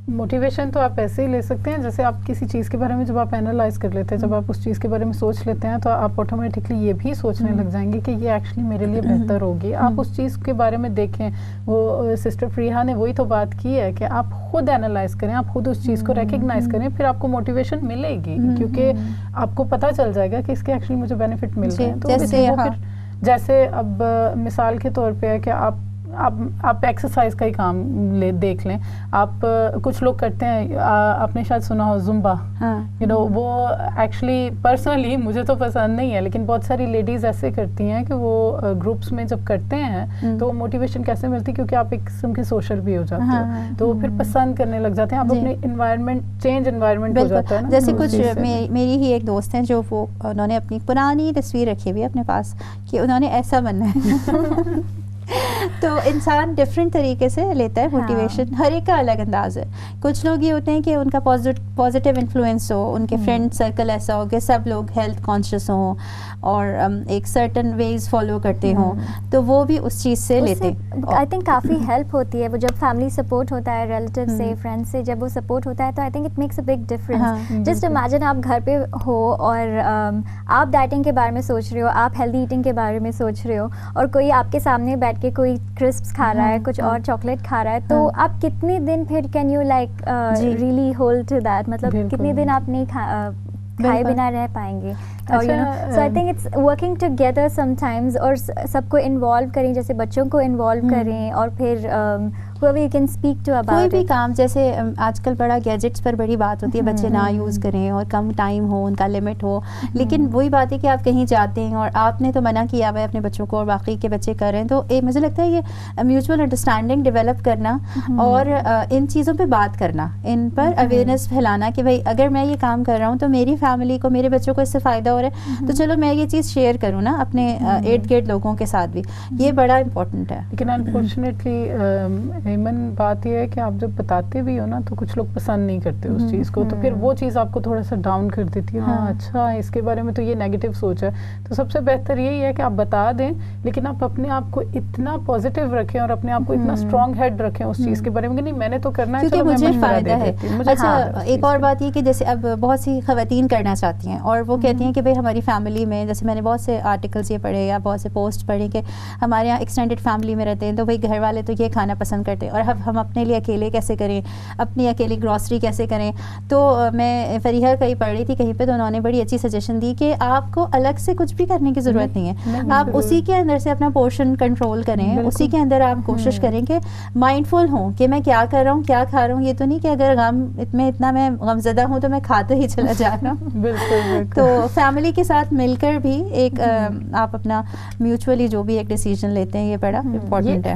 मोटिवेशन तो आप ऐसे ही ले सकते हैं जैसे आप किसी चीज़ के बारे में जब आप एनालाइज कर लेते हैं, जब आप उस चीज़ के बारे में सोच लेते हैं तो आप ऑटोमेटिकली ये भी सोचने लग जाएंगे कि ये एक्चुअली मेरे लिए बेहतर होगी। आप उस चीज़ के बारे में देखें, वो सिस्टर फ्रीहा ने वही तो बात की है कि आप खुद एनालाइज करें, आप खुद उस चीज़ को रिकग्नाइज करें, फिर आपको मोटिवेशन मिलेगी क्योंकि आपको पता चल जाएगा कि इसके एक्चुअली मुझे बेनिफिट मिल रहे हैं। तो जैसे अब मिसाल के तौर पर है कि आप एक्सरसाइज का ही काम देख लें। आप कुछ लोग करते हैं, आपने शायद सुना हो जुम्बा, यू नो, वो एक्चुअली पर्सनली मुझे तो पसंद नहीं है, लेकिन बहुत सारी लेडीज़ ऐसे करती हैं कि वो ग्रुप्स में जब करते हैं तो मोटिवेशन कैसे मिलती है, क्योंकि आप एक किस्म के सोशल भी हो जाते हो, तो फिर पसंद करने लग जाते हैं। आप अपने इन्वायरमेंट चेंज इन्वायरमेंट हो जाता है ना। जैसे कुछ मेरी ही एक दोस्त हैं जो वो उन्होंने अपनी पुरानी तस्वीर रखी हुई है अपने पास कि उन्होंने ऐसा बनना है। तो इंसान डिफरेंट तरीके से लेता है मोटिवेशन, हर एक का अलग अंदाज है। कुछ लोग ये होते हैं कि उनका पॉजिटिव इन्फ्लुएंस हो, उनके फ्रेंड सर्कल ऐसा हो कि सब लोग हेल्थ कॉन्शियस हों और एक सर्टन वेज फॉलो करते हों, तो वो भी उस चीज़ से लेते हैं। आई थिंक काफ़ी हेल्प होती है वो जब फैमिली सपोर्ट होता है, रिलेटिव से, फ्रेंड से जब वो सपोर्ट होता है, तो I think it makes a big difference. Just imagine आप घर पे हो और आप डाइटिंग के बारे में सोच रहे हो, आप हेल्दी ईटिंग के बारे में सोच रहे हो, और कोई आपके सामने बैठ के कोई क्रिस्प्स खा रहा है, कुछ और चॉकलेट खा रहा है, तो आप कितने दिन फिर can you like really hold to that, मतलब कितने दिन आप नहीं खाए बिना रह पाएंगे। और you know, so I think it's working together sometimes, और सबको इन्वॉल्व करें, जैसे बच्चों को इन्वॉल्व करें, और फिर whoever you can speak to about कोई भी it. काम, जैसे आजकल बड़ा गैजेट्स पर बड़ी बात होती है, बच्चे ना यूज़ करें और कम टाइम हो, उनका लिमिट हो, लेकिन वही बात है कि आप कहीं जाते हैं और आपने तो मना किया हुआ है अपने बच्चों को और बाकी के बच्चे कर रहे हैं, तो मुझे लगता है ये म्यूचुअल अंडरस्टैंडिंग डेवलप करना और इन चीज़ों पे बात करना, इन पर अवेयरनेस फैलाना कि भाई अगर मैं ये काम कर रहा हूँ तो मेरी फैमिली को, मेरे बच्चों को इससे फ़ायदा हो रहा है, तो चलो मैं ये चीज़ शेयर करूँ ना अपने इर्द गिर्द लोगों के साथ भी। ये बड़ा इंपॉर्टेंट है। लेकिन अनफॉर्चुनेटली हेमन, बात यह है कि आप जब बताते भी हो ना तो कुछ लोग पसंद नहीं करते उस चीज़ को, तो फिर वो चीज़ आपको थोड़ा सा डाउन कर देती है। हाँ, अच्छा, इसके बारे में तो ये नेगेटिव सोच है। तो सबसे बेहतर यही है कि आप बता दें, लेकिन आप अपने आप को इतना पॉजिटिव रखें और अपने आप को इतना स्ट्रॉन्ग हेड रखें उस चीज़ के बारे में कि नहीं, मैंने तो करना है, क्योंकि मुझे फ़ायदा है। अच्छा, एक और बात ये कि जैसे अब बहुत सी ख़वातीन करना चाहती हैं और वो कहती हैं कि भाई हमारी फैमिली में, जैसे मैंने बहुत से आर्टिकल्स ये पढ़े या बहुत से पोस्ट पढ़े कि हमारे यहाँ एक्सटेंडेड फैमिली में रहते हैं, तो भाई घर वाले तो ये खाना पसंद करते हैं, और हम अपने लिए अकेले कैसे करें, अपनी अकेली ग्रॉसरी कैसे करें। तो मैं फरीहा कहीं पढ़ रही थी कहीं पे, तो उन्होंने बड़ी अच्छी सजेशन दी कि आपको अलग से कुछ भी करने की ज़रूरत नहीं है, आप उसी के अंदर से अपना पोर्शन कंट्रोल करें, उसी के अंदर आप कोशिश करें कि माइंडफुल हों कि मैं क्या कर रहा हूँ, क्या खा रहा हूँ। ये तो नहीं कि अगर गम में इतना मैं गमज़दा हूँ तो मैं खाते ही चला जा रहा हूँ। बिल्कुल। तो फैमिली के साथ मिलकर भी एक आप अपना म्यूचुअली जो भी एक डिसीजन लेते हैं, ये बड़ा इम्पोर्टेंट है।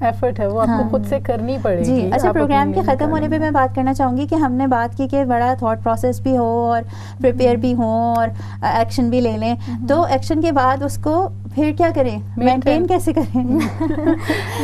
एफर्ट है वो आपको खुद से करनी पड़ेगी। जी। अच्छा, प्रोग्राम के ख़त्म होने पे मैं बात करना चाहूँगी कि हमने बात की कि बड़ा थॉट प्रोसेस भी हो और प्रिपेयर भी हो और एक्शन भी ले लें, तो एक्शन के बाद उसको फिर क्या करें, मेंटेन कैसे करें?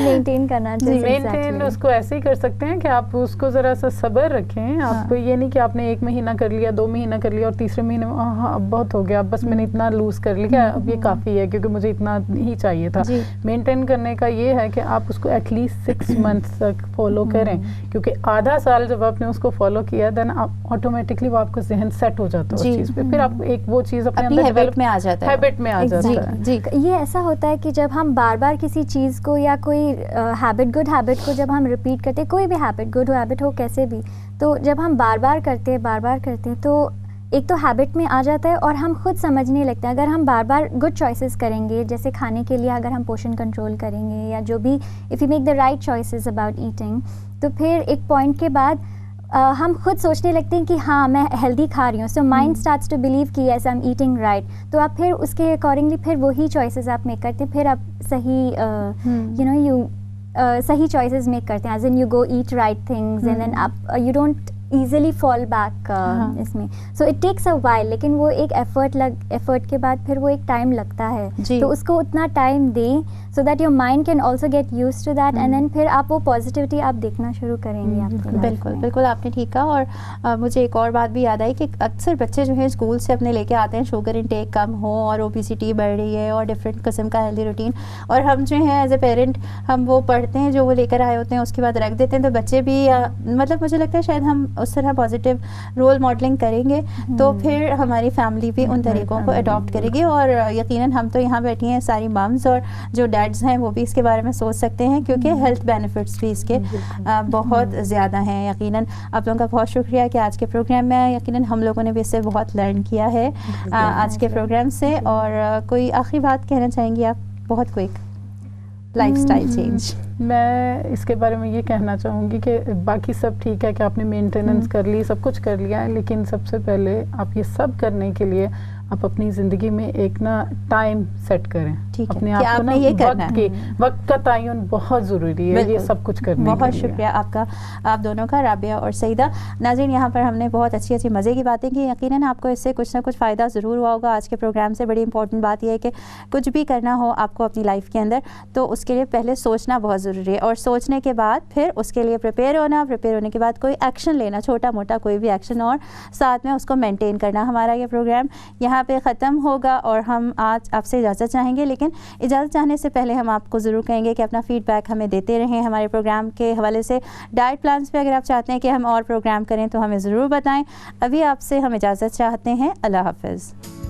मेंटेन करना चाहिए। मेंटेन उसको ऐसे ही कर सकते हैं कि आप उसको ज़रा सा सब्र रखें। आपको ये नहीं कि आपने 1 महीना कर लिया, 2 महीना कर लिया और तीसरे महीने में हाँ अब बहुत हो गया, अब बस मैंने इतना लूज़ कर लिया, अब ये काफ़ी है क्योंकि मुझे इतना ही चाहिए था। मेंटेन करने का ये है कि आप उसको एटलीस्ट 6 मंथ्स तक फॉलो करें, क्योंकि आधा साल जब आपने उसको फॉलो किया देन आप ऑटोमेटिकली वो आपका जहन सेट हो जाता है उस चीज़ पे, फिर आप एक वो चीज़ अपने अंदर हैबिट में आ जाता है। हैबिट में आ जाता है। जी, ये ऐसा होता है कि जब हम बार बार किसी चीज़ को या कोई हैबिट, गुड हैबिट को जब हम रिपीट करते हैं, कोई भी हैबिट, गुड हैबिट हो कैसे भी, तो जब हम बार बार करते हैं तो एक तो हैबिट में आ जाता है और हम खुद समझने लगते हैं। अगर हम बार बार गुड चॉइसेस करेंगे, जैसे खाने के लिए अगर हम पोर्शन कंट्रोल करेंगे या जो भी, if you make the right choices about eating, तो फिर एक पॉइंट के बाद हम खुद सोचने लगते हैं कि हाँ मैं हेल्दी खा रही हूँ, so mind starts to believe कि yes I am eating right, तो आप फिर उसके अकॉर्डिंगली फिर वही चॉइसेस आप मेक करते हैं, फिर आप सही सही चॉइसेस मेक करते हैं, as in you go eat right things and then आप you don't easily fall back इसमें। So it takes a while, लेकिन वो एक एफर्ट के बाद फिर वो एक टाइम लगता है, तो उसको उतना टाइम दें so that your mind can also get use to that and then फिर आप वो पॉजिटिविटी आप देखना शुरू करेंगे आपके लाइफ में। बिल्कुल आपने ठीक कहा। और मुझे एक और बात भी याद आई कि अक्सर बच्चे जो है स्कूल से अपने लेके आते हैं शुगर इंटेक कम हो और ओबेसिटी बढ़ रही है और डिफरेंट किस्म का हेल्दी रूटीन, और हम जो है एज ए पेरेंट हम वो पढ़ते हैं जो वो लेकर आए होते हैं, उसके बाद रख देते हैं, तो बच्चे भी मतलब मुझे लगता है शायद हम उस तरह पॉजिटिव रोल मॉडलिंग करेंगे तो फिर हमारी फैमिली भी उन तरीक़ों को अडॉप्ट करेगी। और यकीनन हम तो यहाँ बैठी हैं सारी मम्स, और जो डैड्स हैं वो भी इसके बारे में सोच सकते हैं, क्योंकि हेल्थ बेनिफिट्स भी इसके बहुत ज़्यादा हैं। यकीनन आप लोगों का बहुत शुक्रिया कि आज के प्रोग्राम में यकीनन हम लोगों ने भी इससे बहुत लर्न किया है आज के प्रोग्राम से। और कोई आखिरी बात कहना चाहेंगी आप, बहुत क्विक? लाइफस्टाइल चेंज, मैं इसके बारे में ये कहना चाहूँगी कि बाकी सब ठीक है कि आपने मेंटेनेंस कर ली, सब कुछ कर लिया है, लेकिन सबसे पहले आप ये सब करने के लिए आप अपनी ज़िंदगी में एक ना टाइम सेट करें। अपने आप को ना वक्त का तयन बहुत ज़रूरी है ये सब कुछ करने के लिए। बहुत शुक्रिया आपका, आप दोनों का, राबिया और सईदा। नाज़रीन, यहाँ पर हमने बहुत अच्छी अच्छी मज़े की बातें की, यकीनन आपको इससे कुछ ना कुछ फ़ायदा ज़रूर हुआ होगा आज के प्रोग्राम से। बड़ी इंपॉर्टेंट बात यह है कि कुछ भी करना हो आपको अपनी लाइफ के अंदर, तो उसके लिए पहले सोचना बहुत ज़रूरी है, और सोचने के बाद फिर उसके लिए प्रिपेयर होने के बाद कोई एक्शन लेना, छोटा मोटा कोई भी एक्शन, और साथ में उसको मेंटेन करना। हमारा ये प्रोग्राम यहाँ पे ख़त्म होगा और हम आज आपसे इजाज़त चाहेंगे, लेकिन इजाज़त चाहने से पहले हम आपको ज़रूर कहेंगे कि अपना फ़ीडबैक हमें देते रहें हमारे प्रोग्राम के हवाले से। डाइट प्लान्स पे अगर आप चाहते हैं कि हम और प्रोग्राम करें तो हमें ज़रूर बताएं। अभी आपसे हम इजाज़त चाहते हैं। अल्लाह हाफ़िज़।